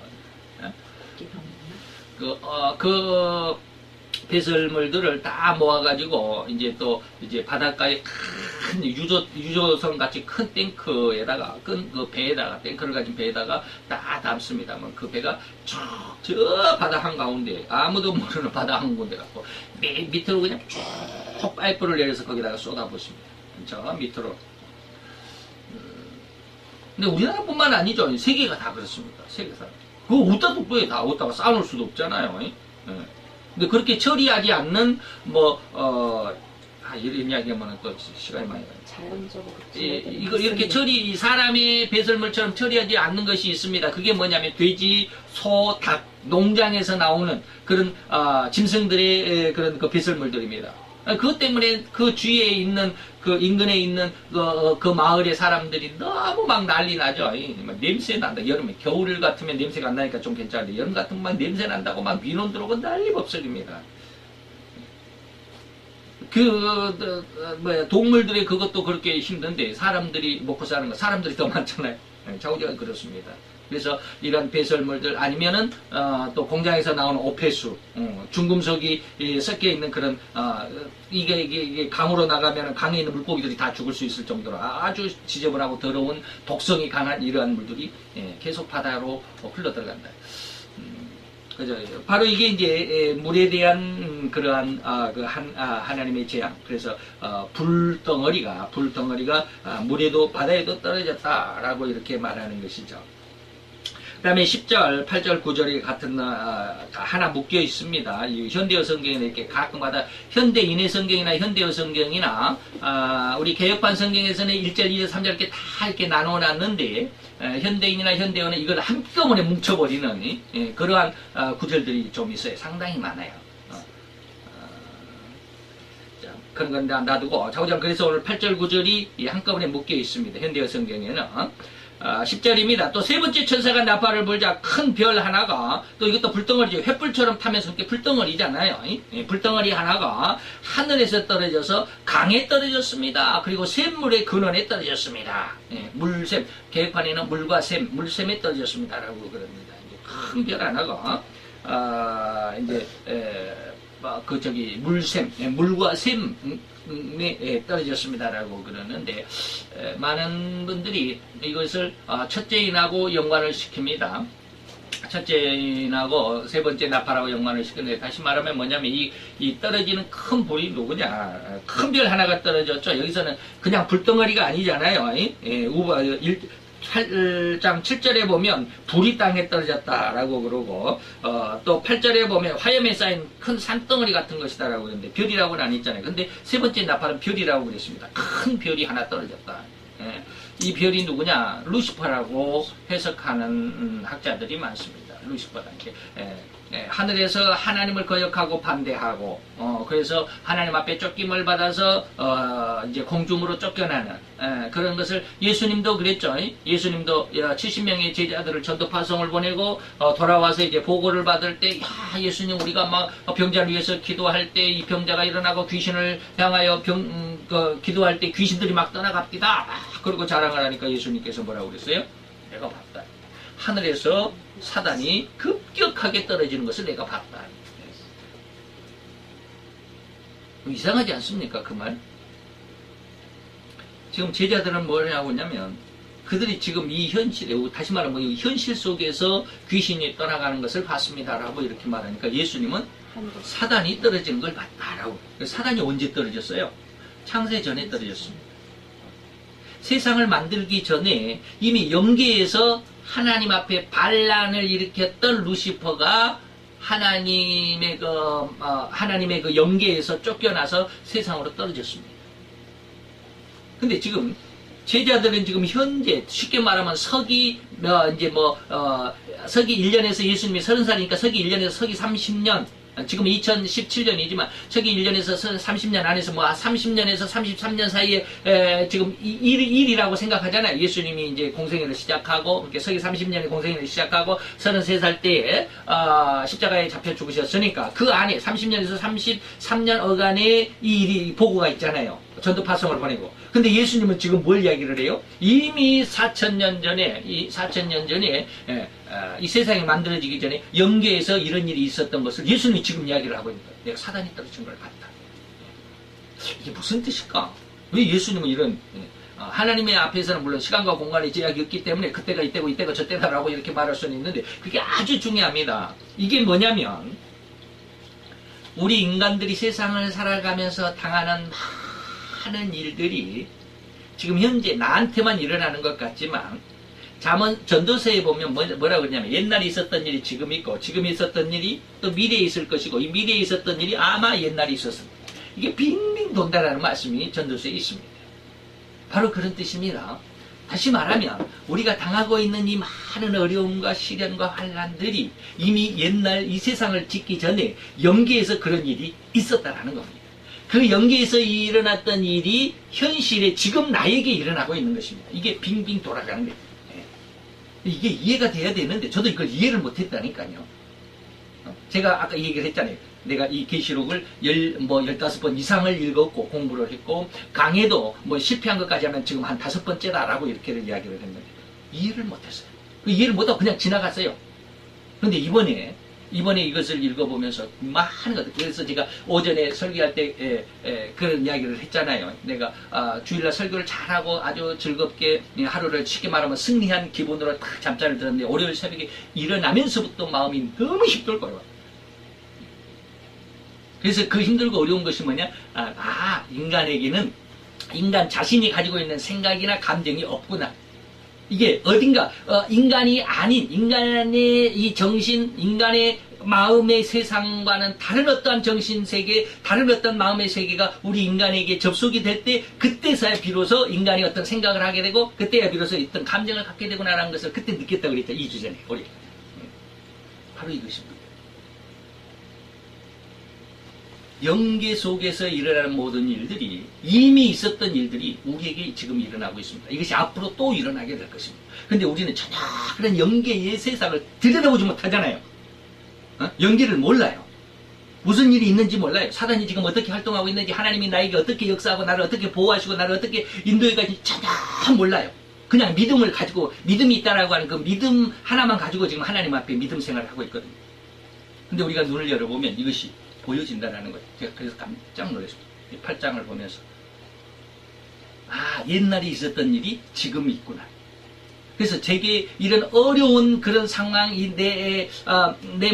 배설물들을 다 모아가지고 이제 또 이제 바닷가에 큰 유조선 같이 큰 탱크에다가 그 배에다가 탱크를 가진 배에다가 다 담습니다. 그 배가 쭉 저 바다 한 가운데 아무도 모르는 바다 한 군데 갖고 밑으로 그냥 쭉 파이프를 내려서 거기다가 쏟아붓습니다. 저 밑으로. 근데 우리나라뿐만 아니죠. 세계가 다 그렇습니다. 세계사. 그거 어디다 독도에 다 어디다가 쌓아놓을 수도 없잖아요. 근데 그렇게 처리하지 않는 이런 이야기하면 또 시간이 많이 가요. 자연적으로. 이거 이렇게 사람의 배설물처럼 처리하지 않는 것이 있습니다. 그게 뭐냐면 돼지, 소, 닭, 농장에서 나오는 그런 짐승들의 그런 배설물들입니다. 그것 때문에 그 주위에 있는 그 인근에 있는 그 마을의 사람들이 너무 막 난리 나죠. 냄새 난다. 여름에 겨울 같으면 냄새가 안 나니까 좀 괜찮은데 여름 같으면 막 냄새 난다고 막 민원 들어오고 난리 법석입니다. 동물들의 그것도 그렇게 힘든데 사람들이 먹고 사는 거 사람들이 더 많잖아요. 자우지가 그렇습니다. 그래서 이런 배설물들 아니면은 또 공장에서 나오는 오폐수, 중금속이 섞여 있는 그런 이게 강으로 나가면 강에 있는 물고기들이 다 죽을 수 있을 정도로 아주 지저분하고 더러운 독성이 강한 이러한 물들이 계속 바다로 흘러 들어간다. 그죠? 바로 이게 이제 물에 대한 그러한 하나님의 재앙. 그래서 불덩어리가 물에도 바다에도 떨어졌다라고 이렇게 말하는 것이죠. 그 다음에 10절, 8절, 9절이 같은 하나 묶여 있습니다. 이 현대어 성경에는 이렇게 가끔마다 현대인의 성경이나 현대어 성경이나 우리 개혁판 성경에서는 1절, 2절, 3절 이렇게 다 이렇게 나눠 놨는데 현대인이나 현대어는 이걸 한꺼번에 뭉쳐버리는 그러한 구절들이 좀 있어요. 상당히 많아요. 그런 건 놔두고 자우장 그래서 오늘 8절, 9절이 한꺼번에 묶여 있습니다. 현대어 성경에는. 10절입니다. 또 세 번째 천사가 나팔을 불자 큰 별 하나가 또 이것도 불덩어리죠. 횃불처럼 타면서 이렇게 불덩어리잖아요. 불덩어리 하나가 하늘에서 떨어져서 강에 떨어졌습니다. 그리고 샘물의 근원에 떨어졌습니다. 물샘 계획판에는 물과 샘, 물샘에 떨어졌습니다. 라고 그럽니다. 큰 별 하나가 물샘, 물과 샘에 떨어졌습니다라고 그러는데 많은 분들이 이것을 첫째인하고 연관을 시킵니다. 첫째인하고 세 번째 나팔하고 연관을 시키는데 다시 말하면 뭐냐면 이 떨어지는 큰 불이 누구냐? 큰 별 하나가 떨어졌죠. 여기서는 그냥 불덩어리가 아니잖아요. 8장 7절에 보면 불이 땅에 떨어졌다라고 그러고 또 8절에 보면 화염에 쌓인 큰 산덩어리 같은 것이다라고 그러는데 별이라고는 안 있잖아요. 근데 세 번째 나팔은 별이라고 그랬습니다. 큰 별이 하나 떨어졌다. 이 별이 누구냐? 루시퍼라고 해석하는 학자들이 많습니다. 루시퍼다. 하늘에서 하나님을 거역하고 반대하고, 그래서 하나님 앞에 쫓김을 받아서, 이제 공중으로 쫓겨나는, 그런 것을 예수님도 그랬죠. 예수님도 70명의 제자들을 전도 파송을 보내고, 돌아와서 이제 보고를 받을 때, 야, 예수님, 우리가 막 병자를 위해서 기도할 때 이 병자가 일어나고 귀신을 향하여 기도할 때 귀신들이 막 떠나갑니다. 그리고 자랑을 하니까 예수님께서 뭐라고 그랬어요? 내가 봤다. 하늘에서 사단이 급격하게 떨어지는 것을 내가 봤다. 이상하지 않습니까? 그 말? 지금 제자들은 뭘 하고 있냐면, 그들이 지금 이 현실에, 다시 말하면 이 현실 속에서 귀신이 떠나가는 것을 봤습니다라고 이렇게 말하니까 예수님은 사단이 떨어지는 걸 봤다라고. 사단이 언제 떨어졌어요? 창세 전에 떨어졌습니다. 세상을 만들기 전에 이미 영계에서 하나님 앞에 반란을 일으켰던 루시퍼가 하나님의 그 영계에서 쫓겨나서 세상으로 떨어졌습니다. 근데 지금 제자들은 지금 현재 쉽게 말하면 서기 1년에서 예수님이 30살이니까 서기 1년에서 서기 30년, 지금 2017년이지만 서기 1년에서 30년 안에서 30년에서 33년 사이에 지금 일이라고 생각하잖아요. 예수님이 이제 공생애를 시작하고 이렇게 서기 30년에 공생애를 시작하고 33살 때에 십자가에 잡혀 죽으셨으니까 그 안에 30년에서 33년 어간의 이 일이 보고가 있잖아요. 전도 파송을 보내고. 근데 예수님은 지금 뭘 이야기를 해요? 이미 4,000년 전에 이 세상이 만들어지기 전에 영계에서 이런 일이 있었던 것을 예수님이 지금 이야기를 하고 있는 거예요. 내가 사단이 떨어진 걸 봤다. 이게 무슨 뜻일까? 왜 예수님은 이런 하나님의 앞에서는 물론 시간과 공간의 제약이 없기 때문에 그때가 이때고 이때가 저때다라고 이렇게 말할 수는 있는데 그게 아주 중요합니다. 이게 뭐냐면 우리 인간들이 세상을 살아가면서 당하는 많은 일들이 지금 현재 나한테만 일어나는 것 같지만 전도서에 보면 뭐라고 그러냐면 옛날에 있었던 일이 지금 있고 지금 있었던 일이 또 미래에 있을 것이고 이 미래에 있었던 일이 아마 옛날에 있었을 거예요. 이게 빙빙 돈다라는 말씀이 전도서에 있습니다. 바로 그런 뜻입니다. 다시 말하면 우리가 당하고 있는 이 많은 어려움과 시련과 환난들이 이미 옛날 이 세상을 짓기 전에 영계에서 그런 일이 있었다라는 겁니다. 그 영계에서 일어났던 일이 현실에 지금 나에게 일어나고 있는 것입니다. 이게 빙빙 돌아가는 거예요. 이게 이해가 돼야 되는데 저도 이걸 이해를 못했다니까요. 제가 아까 이 얘기를 했잖아요. 내가 이 계시록을 15번 이상을 읽었고 공부를 했고 강해도 실패한 것까지 하면 지금 한 5번째다라고 이렇게 이야기를 했는데 이해를 못했어요. 이해를 못하고 그냥 지나갔어요. 그런데 이번에 이것을 읽어보면서 많은 것들. 그래서 제가 오전에 설교할 때 그런 이야기를 했잖아요. 내가 주일날 설교를 잘하고 아주 즐겁게 하루를 쉽게 말하면 승리한 기분으로 딱 잠자리를 들었는데 월요일 새벽에 일어나면서부터 마음이 너무 힘들 거예요. 그래서 그 힘들고 어려운 것이 뭐냐? 인간에게는 인간 자신이 가지고 있는 생각이나 감정이 없구나. 이게 어딘가 인간이 아닌 인간의 이 정신, 인간의 마음의 세상과는 다른 어떠한 정신세계, 다른 어떤 마음의 세계가 우리 인간에게 접속이 될 때 그때서야 비로소 인간이 어떤 생각을 하게 되고 그때야 비로소 어떤 감정을 갖게 되구나라는 것을 그때 느꼈다고 그랬죠. 2주 전에 우리. 바로 이것입니다. 영계 속에서 일어나는 모든 일들이 이미 있었던 일들이 우리에게 지금 일어나고 있습니다. 이것이 앞으로 또 일어나게 될 것입니다. 그런데 우리는 전혀 그런 영계의 세상을 들여다보지 못하잖아요. 영계를 몰라요. 무슨 일이 있는지 몰라요. 사단이 지금 어떻게 활동하고 있는지, 하나님이 나에게 어떻게 역사하고 나를 어떻게 보호하시고 나를 어떻게 인도해가지고 전혀 몰라요. 그냥 믿음을 가지고, 믿음이 있다라고 하는 그 믿음 하나만 가지고 지금 하나님 앞에 믿음 생활을 하고 있거든요. 근데 우리가 눈을 열어보면 이것이 보여진다라는 거예요. 제가 그래서 깜짝 놀랐습니다. 이 8장을 보면서 옛날에 있었던 일이 지금 있구나. 그래서 제게 이런 어려운 그런 상황이 내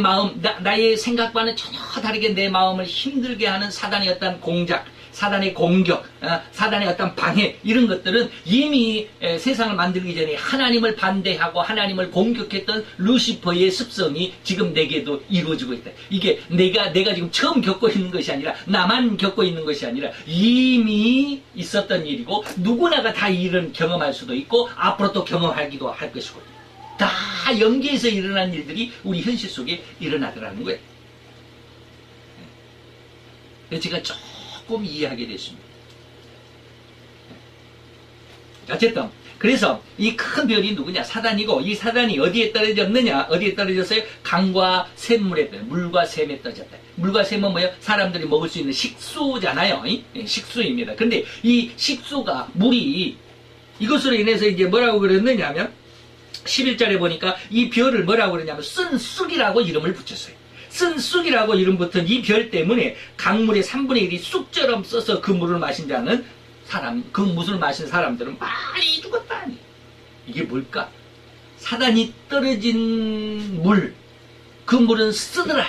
마음, 나의 생각과는 전혀 다르게 내 마음을 힘들게 하는 사단의 어떤 공작, 사단의 공격, 사단의 어떤 방해, 이런 것들은 이미 세상을 만들기 전에 하나님을 반대하고 하나님을 공격했던 루시퍼의 습성이 지금 내게도 이루어지고 있다. 이게 내가 지금 처음 겪고 있는 것이 아니라, 나만 겪고 있는 것이 아니라 이미 있었던 일이고 누구나가 다 이런 경험할 수도 있고 앞으로 또 경험하기도 할 것이고. 다 연계해서 일어난 일들이 우리 현실 속에 일어나더라는 거예요. 그래서 제가 조금 이해하게 됐습니다. 어쨌든 그래서 이 큰 별이 누구냐? 사단이고, 이 사단이 어디에 떨어졌느냐? 어디에 떨어졌어요? 강과 샘물에 떨어졌다. 물과 샘에 떨어졌다. 물과 샘은 뭐예요? 사람들이 먹을 수 있는 식수잖아요. 식수입니다. 근데 이 식수가 물이 이것으로 인해서 이제 뭐라고 그랬느냐 하면 11절에 보니까 이 별을 뭐라고 그러냐면 쓴쑥이라고 이름을 붙였어요. 쓴쑥이라고 이름 붙은 이 별 때문에 강물의 3분의 1이 쑥처럼 써서 그 물을 마신 자는 사람, 그 물을 마신 사람들은 많이 죽었다. 이게 뭘까? 사단이 떨어진 물, 그 물은 쓰더라.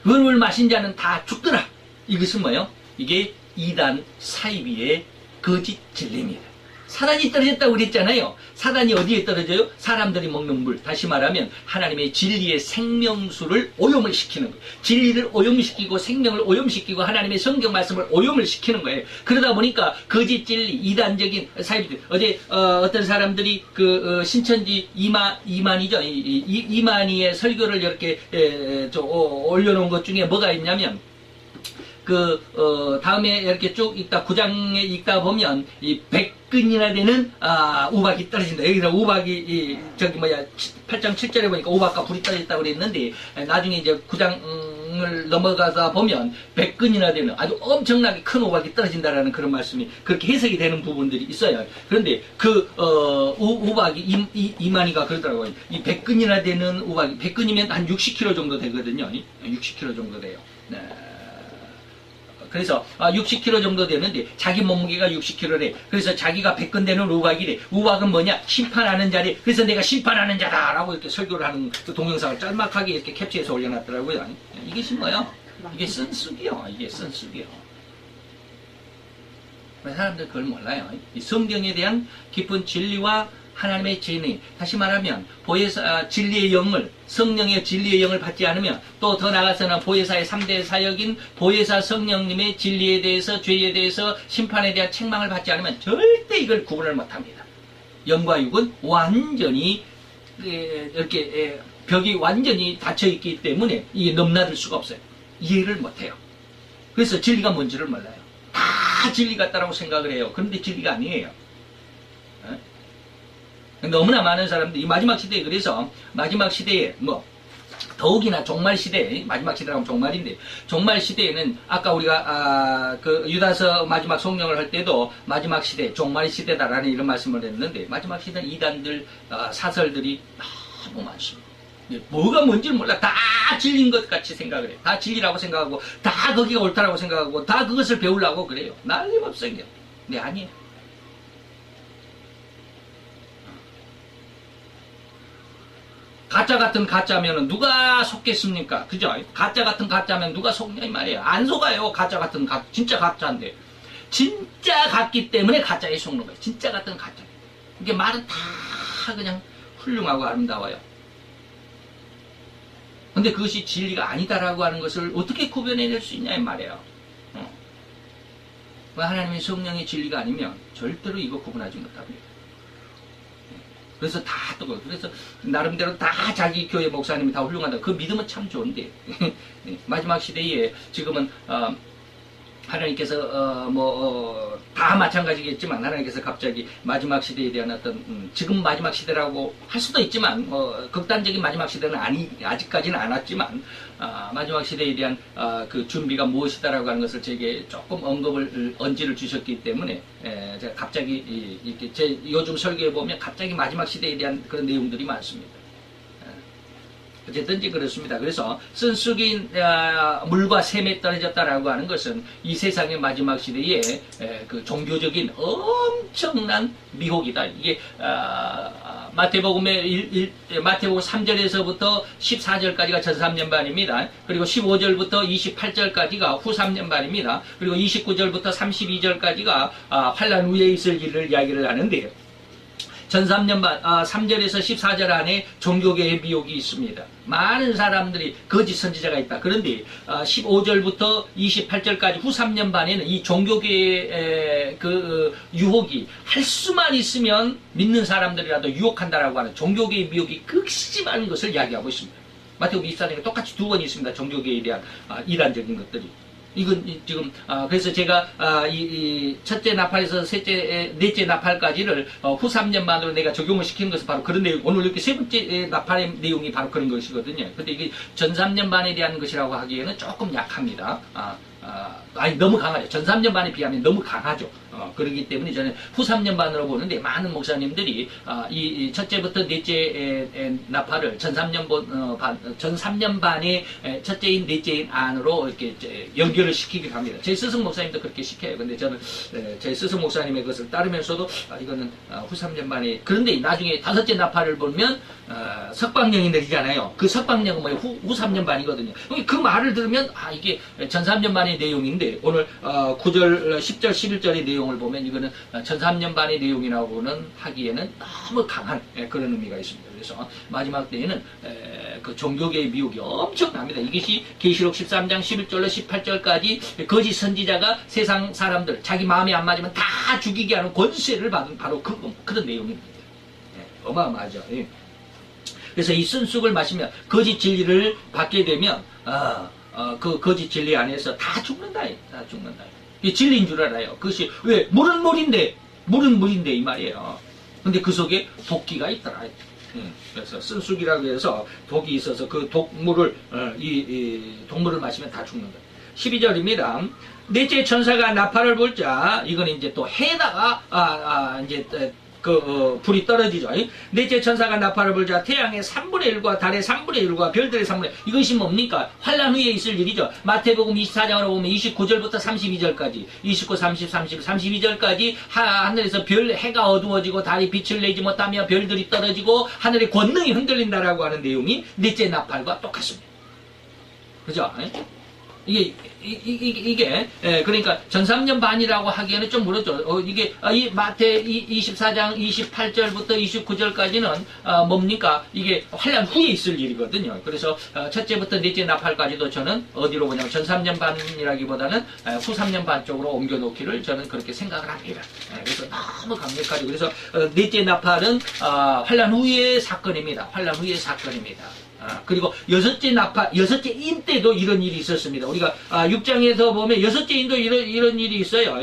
그 물 마신 자는 다 죽더라. 이것은 뭐예요? 이게 이단 사이비의 거짓 진리입니다. 사단이 떨어졌다고 그랬잖아요. 사단이 어디에 떨어져요? 사람들이 먹는 물. 다시 말하면 하나님의 진리의 생명수를 오염을 시키는 거예요. 진리를 오염시키고 생명을 오염시키고 하나님의 성경 말씀을 오염을 시키는 거예요. 그러다 보니까 거짓 진리, 이단적인 사이비들. 어제 어떤 사람들이 신천지 이만희죠. 이만희의 설교를 이렇게 올려놓은 것 중에 뭐가 있냐면 다음에 이렇게 쭉 읽다, 9장에 읽다 보면, 100근이나 되는, 우박이 떨어진다. 여기서 우박이, 8장 7절에 보니까 우박과 불이 떨어졌다고 그랬는데, 나중에 이제 9장을 넘어가다 보면, 100근이나 되는 아주 엄청나게 큰 우박이 떨어진다라는 그런 말씀이 그렇게 해석이 되는 부분들이 있어요. 그런데 우박이, 이만희가 그러더라고요. 이 100근이나 되는 우박이, 100근이면 한 60kg 정도 되거든요. 60kg 정도 돼요. 네. 그래서 60kg 정도 되는데 자기 몸무게가 60kg래. 그래서 자기가 100근 되는 우박이래. 우박은 뭐냐? 심판하는 자래. 그래서 내가 심판하는 자다라고 이렇게 설교를 하는 그 동영상을 짤막하게 이렇게 캡처해서 올려놨더라고요. 이게 뭐예요? 이게 쓴쑥이요. 이게 쓴쑥이요. 사람들 그걸 몰라요. 이 성경에 대한 깊은 진리와 하나님의 진리, 다시 말하면 보혜사 진리의 영을, 성령의 진리의 영을 받지 않으면, 또 더 나아가서는 보혜사의 3대 사역인 보혜사 성령님의 진리에 대해서, 죄에 대해서, 심판에 대한 책망을 받지 않으면 절대 이걸 구분을 못합니다. 영과 육은 완전히 이렇게 벽이 완전히 닫혀있기 때문에 이게 넘나들 수가 없어요. 이해를 못해요. 그래서 진리가 뭔지를 몰라요. 다 진리 같다라고 생각을 해요. 그런데 진리가 아니에요. 너무나 많은 사람들이 이 마지막 시대에, 그래서 마지막 시대에 더욱이나 종말 시대, 마지막 시대라면 종말인데, 종말 시대에는 아까 우리가 유다서 마지막 성령을 할 때도 마지막 시대, 종말 시대다라는 이런 말씀을 했는데, 마지막 시대는 이단들, 사설들이 너무 많습니다. 뭐가 뭔지를 몰라. 다 진리인 것 같이 생각을 해요. 다 진리라고 생각하고, 다 거기가 옳다라고 생각하고, 다 그것을 배우려고 그래요. 난리없어요. 네, 아니에요. 가짜 같은 가짜면은 누가 속겠습니까? 그죠? 가짜 같은 가짜면 누가 속냐 이 말이에요. 안 속아요. 가짜 같은 가짜. 진짜 가짜인데. 진짜 같기 때문에 가짜에 속는 거예요. 진짜 같은 가짜. 이게 말은 다 그냥 훌륭하고 아름다워요. 근데 그것이 진리가 아니다라고 하는 것을 어떻게 구별해낼 수 있냐 이 말이에요. 하나님의 성령의 진리가 아니면 절대로 이거 구분하지 못합니다. 그래서 그래서 나름대로 다 자기 교회 목사님이 다 훌륭하다. 그 믿음은 참 좋은데 마지막 시대에 지금은 하나님께서 다 마찬가지겠지만 하나님께서 갑자기 마지막 시대에 대한 어떤 지금 마지막 시대라고 할 수도 있지만 극단적인 마지막 시대는 아직까지는 안 왔지만 마지막 시대에 대한 그 준비가 무엇이다라고 하는 것을 제게 조금 언지를 주셨기 때문에 제가 갑자기 이렇게 제 요즘 설교에 보면 갑자기 마지막 시대에 대한 그런 내용들이 많습니다. 어쨌든지 그렇습니다. 그래서 쓴쑥이 물과 샘에 떨어졌다라고 하는 것은 이 세상의 마지막 시대에 그 종교적인 엄청난 미혹이다. 이게 마태복음 3절에서부터 14절까지가 전 3년반입니다. 그리고 15절부터 28절까지가 후 3년반입니다. 그리고 29절부터 32절까지가 환란 후에 있을 일을 이야기를 하는데, 전삼년반 3절에서 14절 안에 종교계의 미혹이 있습니다. 많은 사람들이 거짓 선지자가 있다. 그런데 15절부터 28절까지 후 3년반에는 이 종교계의 유혹이 할 수만 있으면 믿는 사람들이라도 유혹한다라고 하는 종교계의 미혹이 극심한 것을 이야기하고 있습니다. 마태복음 24장에 똑같이 두 번 있습니다. 종교계에 대한 이단적인 것들이. 이건 지금 그래서 제가 이 첫째 나팔에서 넷째 나팔까지를 후 3년만으로 내가 적용을 시키는 것은 바로 그런 내용. 오늘 이렇게 세 번째 나팔의 내용이 바로 그런 것이거든요. 근데 이게 전 3년반에 대한 것이라고 하기에는 조금 약합니다. 아니 너무 강하죠. 전 3년반에 비하면 너무 강하죠. 그렇기 때문에 저는 후 3년반으로 보는데 많은 목사님들이 이 첫째부터 넷째 나팔을 전 3년반의 첫째인 넷째인 안으로 이렇게 연결을 시키기로 합니다. 제 스승 목사님도 그렇게 시켜요. 근데 저는 제 스승 목사님의 것을 따르면서도 이거는 후 3년반에 그런데 나중에 다섯째 나팔을 보면 석방령이 내리잖아요. 그 석방령은 뭐예요? 후 3년반이거든요. 그 말을 들으면 이게 전 3년반의 내용인데 오늘 9절, 10절, 11절의 내용을 보면 이거는 전 3년반의 내용이라고는 하기에는 너무 강한 그런 의미가 있습니다. 그래서 마지막 때에는 그 종교계의 미혹이 엄청납니다. 이것이 계시록 13장 11절로 18절까지 거짓 선지자가 세상 사람들 자기 마음에 안 맞으면 다 죽이게 하는 권세를 받은 바로 그런 내용입니다. 어마어마하죠. 그래서 이 쓴쑥을 마시면 거짓 진리를 받게 되면 그 거짓 진리 안에서 다 죽는다. 다 죽는다. 이게 진리인 줄 알아요. 그것이 왜? 물은 물인데 이 말이에요. 근데 그 속에 독기가 있더라. 그래서 쓴쑥이라고 해서 독이 있어서 그 독물을 이 독물을 마시면 다 죽는다. 12절입니다. 넷째 천사가 나팔을 불자 이건 이제 또 해다가 이제 불이 떨어지죠. 넷째 천사가 나팔을 불자 태양의 3분의 1과 달의 3분의 1과 별들의 3분의 1. 이것이 뭡니까? 환란 후에 있을 일이죠. 마태복음 24장으로 보면 29절부터 32절까지 29, 30, 31, 32절까지 하늘에서 해가 어두워지고 달이 빛을 내지 못하며 별들이 떨어지고 하늘의 권능이 흔들린다라고 하는 내용이 넷째 나팔과 똑같습니다. 그죠? 이게 그러니까 전 3년 반이라고 하기에는 좀 그렇죠. 이게 이 마태 24장 28절부터 29절까지는 뭡니까? 이게 환란 후에 있을 일이거든요. 그래서 첫째부터 넷째 나팔까지도 저는 어디로 보냐면 전 3년 반이라기보다는 후 3년 반 쪽으로 옮겨놓기를 저는 그렇게 생각을 합니다. 그래서 너무 강력하죠. 그래서 넷째 나팔은 환란 후의 사건입니다. 환란 후의 사건입니다. 그리고 여섯째 나팔, 여섯째 인 때도 이런 일이 있었습니다. 우리가 6장에서 보면 여섯째 인도 이런 일이 있어요.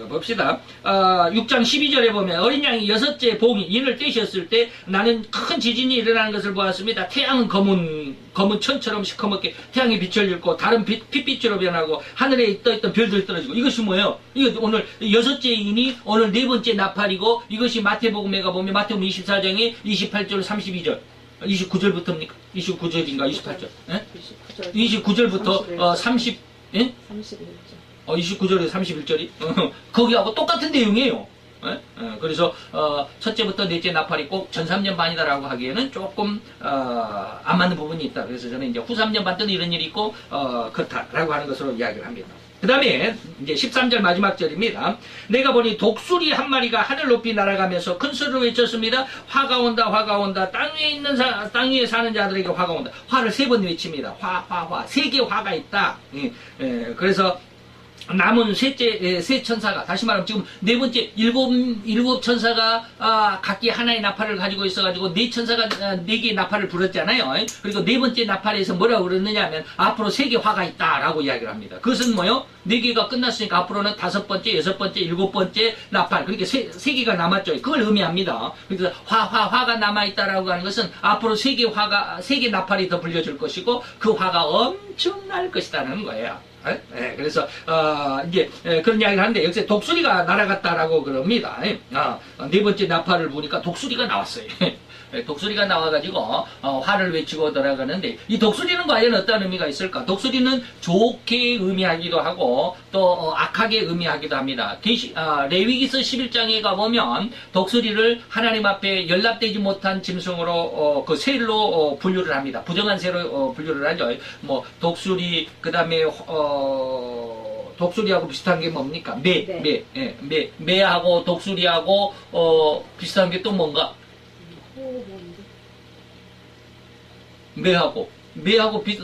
봅시다. 6장 12절에 보면 어린 양이 여섯째 봉이 인을 떼셨을 때 나는 큰 지진이 일어나는 것을 보았습니다. 태양은 검은 천처럼 시커멓게 태양이 빛을 잃고 달은 핏빛으로 변하고 하늘에 떠있던 별들이 떨어지고 이것이 뭐예요? 이거 오늘 여섯째 인이 오늘 네 번째 나팔이고 이것이 마태복음에 가보면 마태복음 24장에 28절 32절 29절부터입니까? 29절인가 28절 29절부터 30 예? 31절 29절에 31절이 거기하고 똑같은 내용이에요. 그래서 첫째부터 넷째 나팔이 꼭 전 3년 반이다라고 하기에는 조금 안 맞는 부분이 있다. 그래서 저는 이제 후 3년 반 때는 이런 일이 있고 그렇다라고 하는 것으로 이야기를 합니다. 그 다음에 이제 13절 마지막 절입니다. 내가 보니 독수리 한 마리가 하늘 높이 날아가면서 큰 소리로 외쳤습니다. 화가 온다, 화가 온다. 땅 위에 사는 자들에게 화가 온다. 화를 3번 외칩니다. 화. 3개 화가 있다. 그래서 남은 세 천사가 다시 말하면 지금 네 번째 일곱 천사가 각기 하나의 나팔을 가지고 있어가지고 네 천사가 4개의 나팔을 불었잖아요. 그리고 네 번째 나팔에서 뭐라고 그러느냐 하면 앞으로 3개 화가 있다라고 이야기를 합니다. 그것은 뭐요? 4개가 끝났으니까 앞으로는 5번째, 6번째, 7번째 나팔 그러니까 3개가 남았죠. 그걸 의미합니다. 그래서 화가 남아있다라고 하는 것은 앞으로 3개 나팔이 더 불려질 것이고 그 화가 엄청날 것이라는 거예요. 그래서 이제 그런 이야기를 하는데 여기서 독수리가 날아갔다라고 그럽니다. 네 번째 나팔을 부니까 독수리가 나왔어요. 독수리가 나와가지고 화를 외치고 돌아가는데 이 독수리는 과연 어떤 의미가 있을까? 독수리는 좋게 의미하기도 하고 또 악하게 의미하기도 합니다. 레위기서 11장에 가보면 독수리를 하나님 앞에 연락되지 못한 짐승으로 그 새로 분류를 합니다. 부정한 새로 분류를 하죠. 뭐 독수리 그다음에 독수리하고 비슷한 게 뭡니까? 매하고 독수리하고 비슷한 게 또 뭔가? 매하고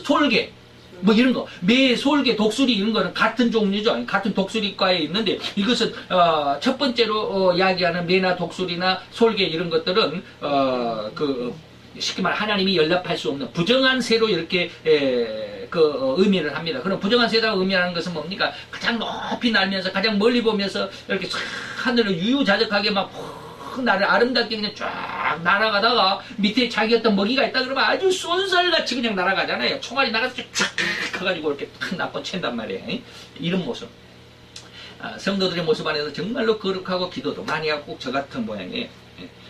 솔개 뭐 이런 거, 매, 솔개, 독수리 이런 거는 같은 종류죠. 같은 독수리과에 있는데 이것은 첫 번째로 이야기하는 매나 독수리나 솔개 이런 것들은 쉽게 말 하나님이 연락할 수 없는 부정한 새로 이렇게 의미를 합니다. 그럼 부정한 새라고 의미하는 것은 뭡니까? 가장 높이 날면서 가장 멀리 보면서 이렇게 하늘을 유유자적하게 막 나를 아름답게 그냥 쫙 날아가다가 밑에 자기 어떤 먹이가 있다 그러면 아주 쏜살같이 그냥 날아가잖아요. 총알이 나가서 쫙 가가지고 이렇게 탁 납고 챈단 말이에요. 이런 모습. 성도들의 모습 안에서 정말로 거룩하고 기도도 많이 하고 저 같은 모양이에요.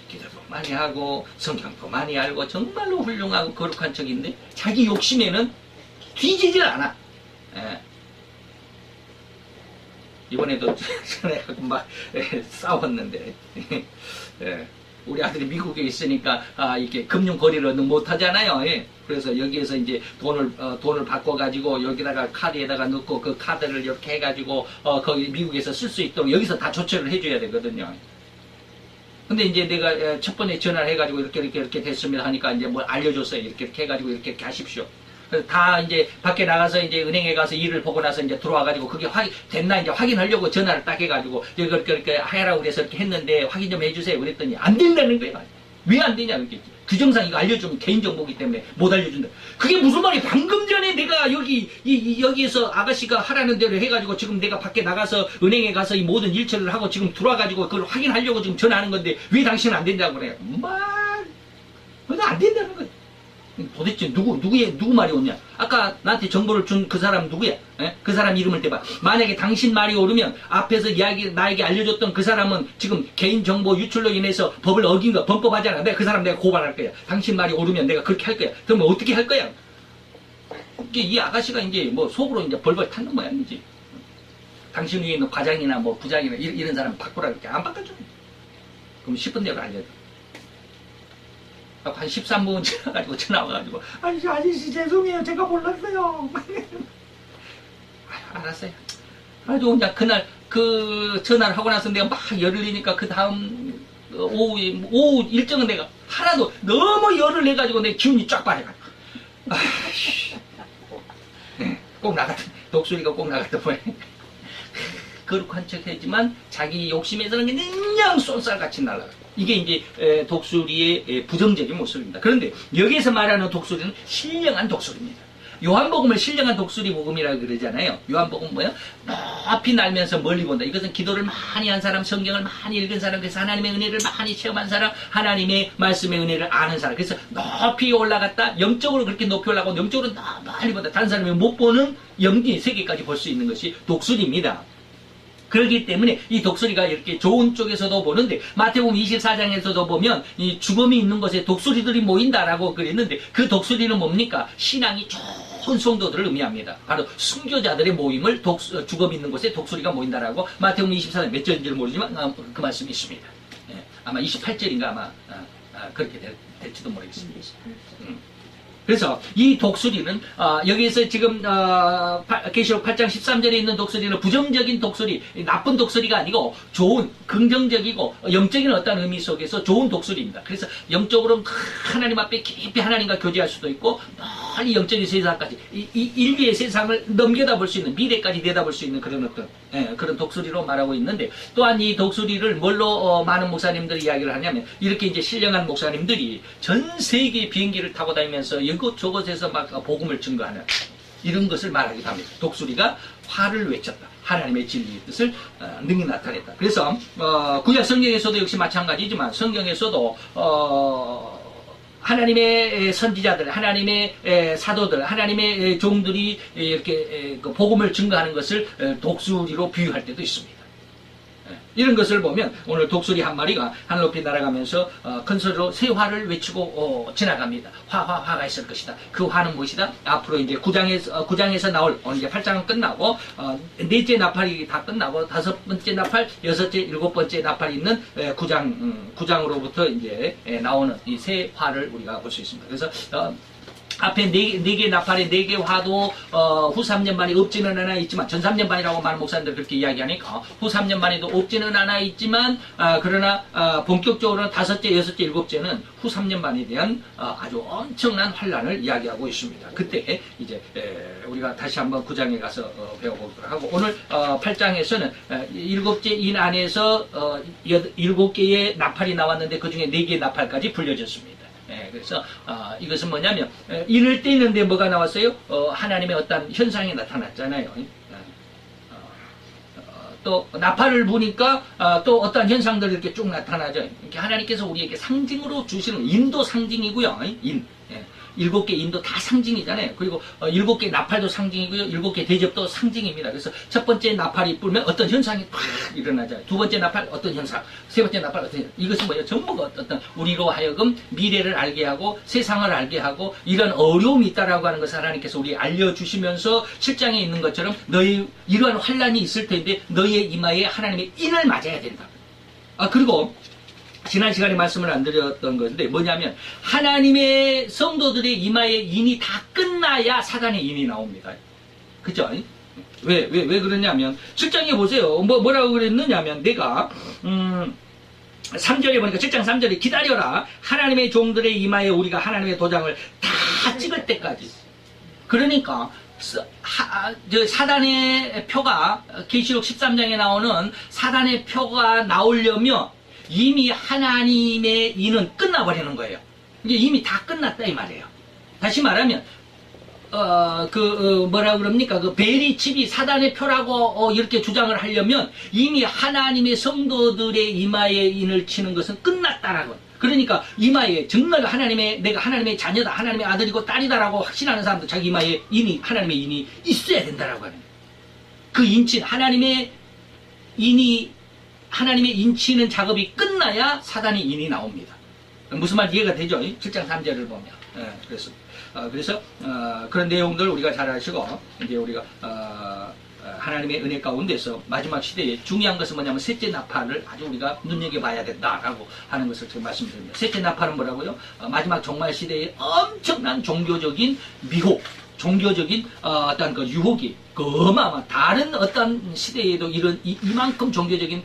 기도도 많이 하고 성경도 많이 알고 정말로 훌륭하고 거룩한 척인데 자기 욕심에는 뒤지질 않아. 이번에도 전에 막 싸웠는데 우리 아들이 미국에 있으니까 이렇게 금융 거래를 못 하잖아요. 그래서 여기에서 이제 돈을 바꿔 가지고 여기다가 카드에다가 넣고 그 카드를 이렇게 해가지고 거기 미국에서 쓸 수 있도록 여기서 다 조처를 해줘야 되거든요. 근데 이제 내가 첫 번째 전화를 해가지고 이렇게 됐습니다 하니까 이제 뭘 알려줬어요. 이렇게 해가지고 이렇게 하십시오. 다 이제 밖에 나가서 이제 은행에 가서 일을 보고 나서 이제 들어와가지고 그게 됐나 이제 확인하려고 전화를 딱 해가지고 이렇게 하라고 그래서 이렇게 했는데 확인 좀 해주세요. 그랬더니 안 된다는 거예요. 왜 안 되냐 그랬지. 규정상 이거 알려주면 개인정보기 때문에 못 알려준다. 그게 무슨 말이야. 방금 전에 내가 여기에서 아가씨가 하라는 대로 해가지고 지금 내가 밖에 나가서 은행에 가서 이 모든 일처리를 하고 지금 들어와가지고 그걸 확인하려고 지금 전화하는 건데 왜 당신은 안 된다고 그래요. 그거 안 된다는 거야. 도대체 누구 말이 옳냐? 아까 나한테 정보를 준 그 사람 누구야? 그 사람 이름을 대봐. 만약에 당신 말이 옳으면 앞에서 나에게 알려줬던 그 사람은 지금 개인정보 유출로 인해서 법을 어긴 거 범법하잖아. 내가 그 사람 내가 고발할 거야. 당신 말이 옳으면 내가 그렇게 할 거야. 그러면 어떻게 할 거야? 이 아가씨가 이제 뭐 속으로 이제 벌벌 탔는 모양이지. 당신 위에 있는 과장이나 뭐 부장이나 이런 사람 바꾸라 그렇게 안 바꿔줘. 그럼 10분 내로 알려줘. 한 13분 지나가지고 전화 와가지고 아저씨 죄송해요 제가 몰랐어요. 알았어요. 그래가지고 이제 그날 그 전화를 하고 나서 내가 막 열을 내니까 그 다음 오후 일정은 내가 하나도 너무 열을 내가지고 내 기운이 쫙 빠져가지고 꼭 나갔다. 독수리가 꼭 나갔다 보니 거룩한 척 했지만 자기 욕심에서는 그냥 쏜살같이 날아가. 이게 이제 독수리의 부정적인 모습입니다. 그런데 여기에서 말하는 독수리는 신령한 독수리입니다. 요한복음을 신령한 독수리 복음이라고 그러잖아요. 요한복음 뭐예요? 높이 날면서 멀리 본다. 이것은 기도를 많이 한 사람, 성경을 많이 읽은 사람, 그래서 하나님의 은혜를 많이 체험한 사람, 하나님의 말씀의 은혜를 아는 사람. 그래서 높이 올라갔다, 영적으로 그렇게 높이 올라가고 영적으로 많이 본다. 다른 사람이 못 보는 영기 세계까지 볼 수 있는 것이 독수리입니다. 그렇기 때문에 이 독수리가 이렇게 좋은 쪽에서도 보는데 마태복음 24장에서도 보면 이 죽음이 있는 곳에 독수리들이 모인다라고 그랬는데 그 독수리는 뭡니까? 신앙이 좋은 성도들을 의미합니다. 바로 순교자들의 모임을 죽음이 있는 곳에 독수리가 모인다라고 마태복음 24장 몇 절인지를 모르지만 그 말씀이 있습니다. 아마 28절인가 아마 그렇게 될지도 모르겠습니다. 그래서 이 독수리는 여기에서 지금 계시록 8장 13절에 있는 독수리는 부정적인 독수리, 나쁜 독수리가 아니고 좋은 긍정적이고 영적인 어떤 의미 속에서 좋은 독수리입니다. 그래서 영적으로 하나님 앞에 깊이 하나님과 교제할 수도 있고 멀리 영적인 세상까지 이 인류의 세상을 넘겨다볼 수 있는 미래까지 내다볼 수 있는 그런 어떤 그런 독수리로 말하고 있는데 또한 이 독수리를 뭘로 많은 목사님들이 이야기를 하냐면 이렇게 이제 신령한 목사님들이 전 세계 비행기를 타고 다니면서 이곳저곳에서 막 복음을 증거하는 이런 것을 말하기도 합니다. 독수리가 화를 외쳤다. 하나님의 진리의 뜻을 능히 나타냈다. 그래서 구약 성경에서도 역시 마찬가지지만 성경에서도 하나님의 선지자들, 하나님의 사도들, 하나님의 종들이 이렇게 그 복음을 증거하는 것을 독수리로 비유할 때도 있습니다. 이런 것을 보면 오늘 독수리 한 마리가 하늘 높이 날아가면서 큰 소리로 새 화를 외치고 지나갑니다. 화가 있을 것이다. 그 화는 무엇이다? 앞으로 이제 9장에서 나올, 오늘 이제 8장은 끝나고 넷째 나팔이 다 끝나고 다섯 번째 나팔, 여섯째, 일곱 번째 나팔이 있는 9장으로부터 이제 나오는 이 새 화를 우리가 볼 수 있습니다. 그래서 앞에 네 개 나팔에 네 개 화도 후 3년 만에 없지는 않아 있지만, 전 3년 만이라고 많은 목사님들 그렇게 이야기하니까 후 3년 만에도 없지는 않아 있지만, 그러나 본격적으로는 다섯째, 여섯째, 일곱째는 후 3년 만에 대한 아주 엄청난 환란을 이야기하고 있습니다. 그때 이제 우리가 다시 한번 9장에 가서 배워보도록 하고, 오늘 8장에서는 일곱째 인 안에서 7개의 나팔이 나왔는데 그 중에 4개의 나팔까지 불려졌습니다. 그래서 이것은 뭐냐면 인을 떼는데 뭐가 나왔어요? 하나님의 어떤 현상이 나타났잖아요. 또 나팔을 부니까 또 어떤 현상들이 이렇게 쭉 나타나죠. 이렇게 하나님께서 우리에게 상징으로 주시는 인도 상징이고요. 인. 7개 인도 다 상징이잖아요. 그리고 7개 나팔도 상징이고요. 7개 대접도 상징입니다. 그래서 첫 번째 나팔이 불면 어떤 현상이 팍 일어나죠. 두 번째 나팔 어떤 현상, 세 번째 나팔 어떤 현상. 이것은 뭐예요? 전부가 어떤 우리로 하여금 미래를 알게 하고 세상을 알게 하고 이런 어려움이 있다라고 하는 것을 하나님께서 우리 알려주시면서 7장에 있는 것처럼 너희 이러한 환란이 있을 텐데 너희의 이마에 하나님의 인을 맞아야 된다. 그리고 지난 시간에 말씀을 안 드렸던 건데 뭐냐면 하나님의 성도들의 이마에 인이 다 끝나야 사단의 인이 나옵니다. 그죠? 왜 그러냐면 7장에 보세요. 뭐라고 그랬느냐면 내가 3절에 보니까 7장 3절에 기다려라. 하나님의 종들의 이마에 우리가 하나님의 도장을 다 찍을 때까지. 그러니까 사단의 표가 계시록 13장에 나오는 사단의 표가 나오려면 이미 하나님의 인은 끝나버리는 거예요. 이제 이미 다 끝났다 이 말이에요. 다시 말하면 뭐라 그럽니까? 그 베리칩이 사단의 표라고 이렇게 주장을 하려면 이미 하나님의 성도들의 이마에 인을 치는 것은 끝났다라고. 그러니까 이마에 정말 내가 하나님의 자녀다, 하나님의 아들이고 딸이다라고 확신하는 사람도 자기 이마에 하나님의 인이 있어야 된다라고 하는 거예요. 그 인친 하나님의 인치는 작업이 끝나야 사단의 인이 나옵니다. 무슨 말 이해가 되죠? 7장 3절을 보면. 그래서 그런 내용들 우리가 잘 아시고 이제 우리가 하나님의 은혜 가운데서 마지막 시대에 중요한 것은 뭐냐면 셋째 나팔을 아주 우리가 눈여겨봐야 된다라고 하는 것을 제가 말씀드립니다. 셋째 나팔은 뭐라고요? 마지막 종말 시대에 엄청난 종교적인 미혹, 종교적인 어떤 그 유혹이 어마어마한 다른 어떤 시대에도 이만큼 종교적인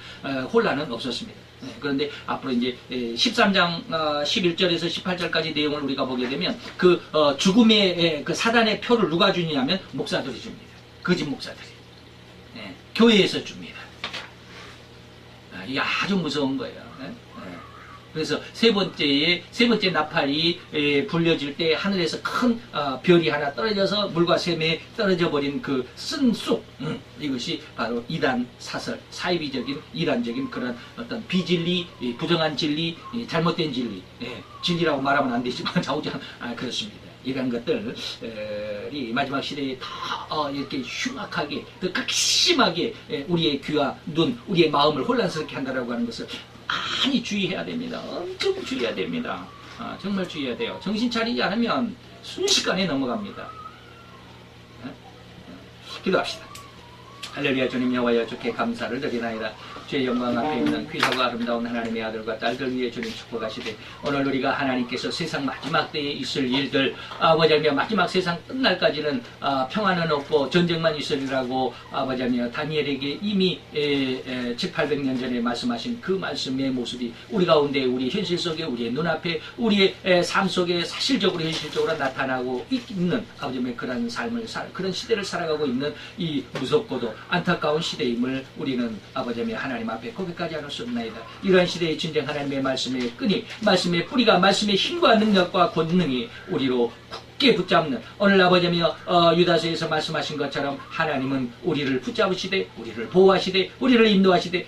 혼란은 없었습니다. 그런데 앞으로 이제 13장 11절에서 18절까지 내용을 우리가 보게 되면 그 죽음의 그 사단의 표를 누가 주냐면 목사들이 줍니다. 거짓 목사들이. 교회에서 줍니다. 이게 아주 무서운 거예요. 그래서 세 번째 나팔이 불려질 때 하늘에서 큰 별이 하나 떨어져서 물과 샘에 떨어져 버린 그 쓴 쑥, 이것이 바로 이단 사설, 사이비적인 이단적인 그런 어떤 비진리, 부정한 진리, 잘못된 진리, 진리라고 말하면 안 되지만 좌우장 그렇습니다. 이런 것들이 마지막 시대에 다 이렇게 흉악하게, 더 극심하게 우리의 귀와 눈, 우리의 마음을 혼란스럽게 한다라고 하는 것을 많이 주의해야 됩니다. 엄청 주의해야 됩니다. 정말 주의해야 돼요. 정신 차리지 않으면 순식간에 넘어갑니다. 기도합시다. 할렐루야. 주님 여호와여, 주께 감사를 드리나이다. 주의 영광 앞에 있는 귀하고 아름다운 하나님의 아들과 딸들 위해 주님 축복하시되, 오늘 우리가 하나님께서 세상 마지막 때에 있을 일들, 아버지며 마지막 세상 끝날까지는 평안은 없고 전쟁만 있으리라고 아버지며 다니엘에게 이미 700~800년 전에 말씀하신 그 말씀의 모습이 우리 가운데, 우리 현실 속에, 우리의 눈앞에, 우리의 삶 속에 사실적으로 현실적으로 나타나고 있는 아버지의 그런 삶을 그런 시대를 살아가고 있는 이 무섭고도 안타까운 시대임을 우리는 아버지의 하나님 앞에 고백하지 않을 수 없나이다. 이러한 시대의 진정 하나님의 말씀의 끈이, 말씀의 뿌리가, 말씀의 힘과 능력과 권능이 우리로 굳게 붙잡는, 오늘 아버지며 유다서에서 말씀하신 것처럼 하나님은 우리를 붙잡으시되, 우리를 보호하시되, 우리를 인도하시되,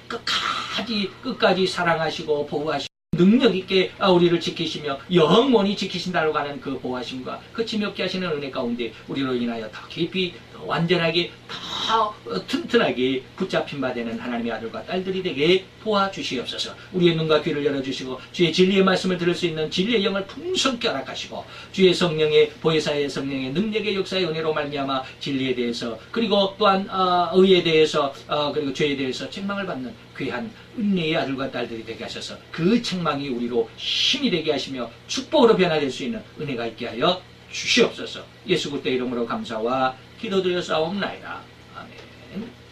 끝까지 사랑하시고 보호하시고 능력 있게 우리를 지키시며 영원히 지키신다고 하는 그 보호하심과 그 지묘케 하시는 은혜 가운데 우리로 인하여 더 깊이 더 완전하게 더 튼튼하게 붙잡힌 바 되는 하나님의 아들과 딸들이 되게 도와주시옵소서. 우리의 눈과 귀를 열어주시고 주의 진리의 말씀을 들을 수 있는 진리의 영을 풍성케 허락하시고 주의 성령의 보혜사의 성령의 능력의 역사의 은혜로 말미암아 진리에 대해서 그리고 또한 의에 대해서 그리고 죄에 대해서 책망을 받는 귀한 은혜의 아들과 딸들이 되게 하셔서 그 책망이 우리로 힘이 되게 하시며 축복으로 변화될 수 있는 은혜가 있게 하여 주시옵소서. 예수 그리스도의 이름으로 감사와 기도드려 싸움나이다. 아멘.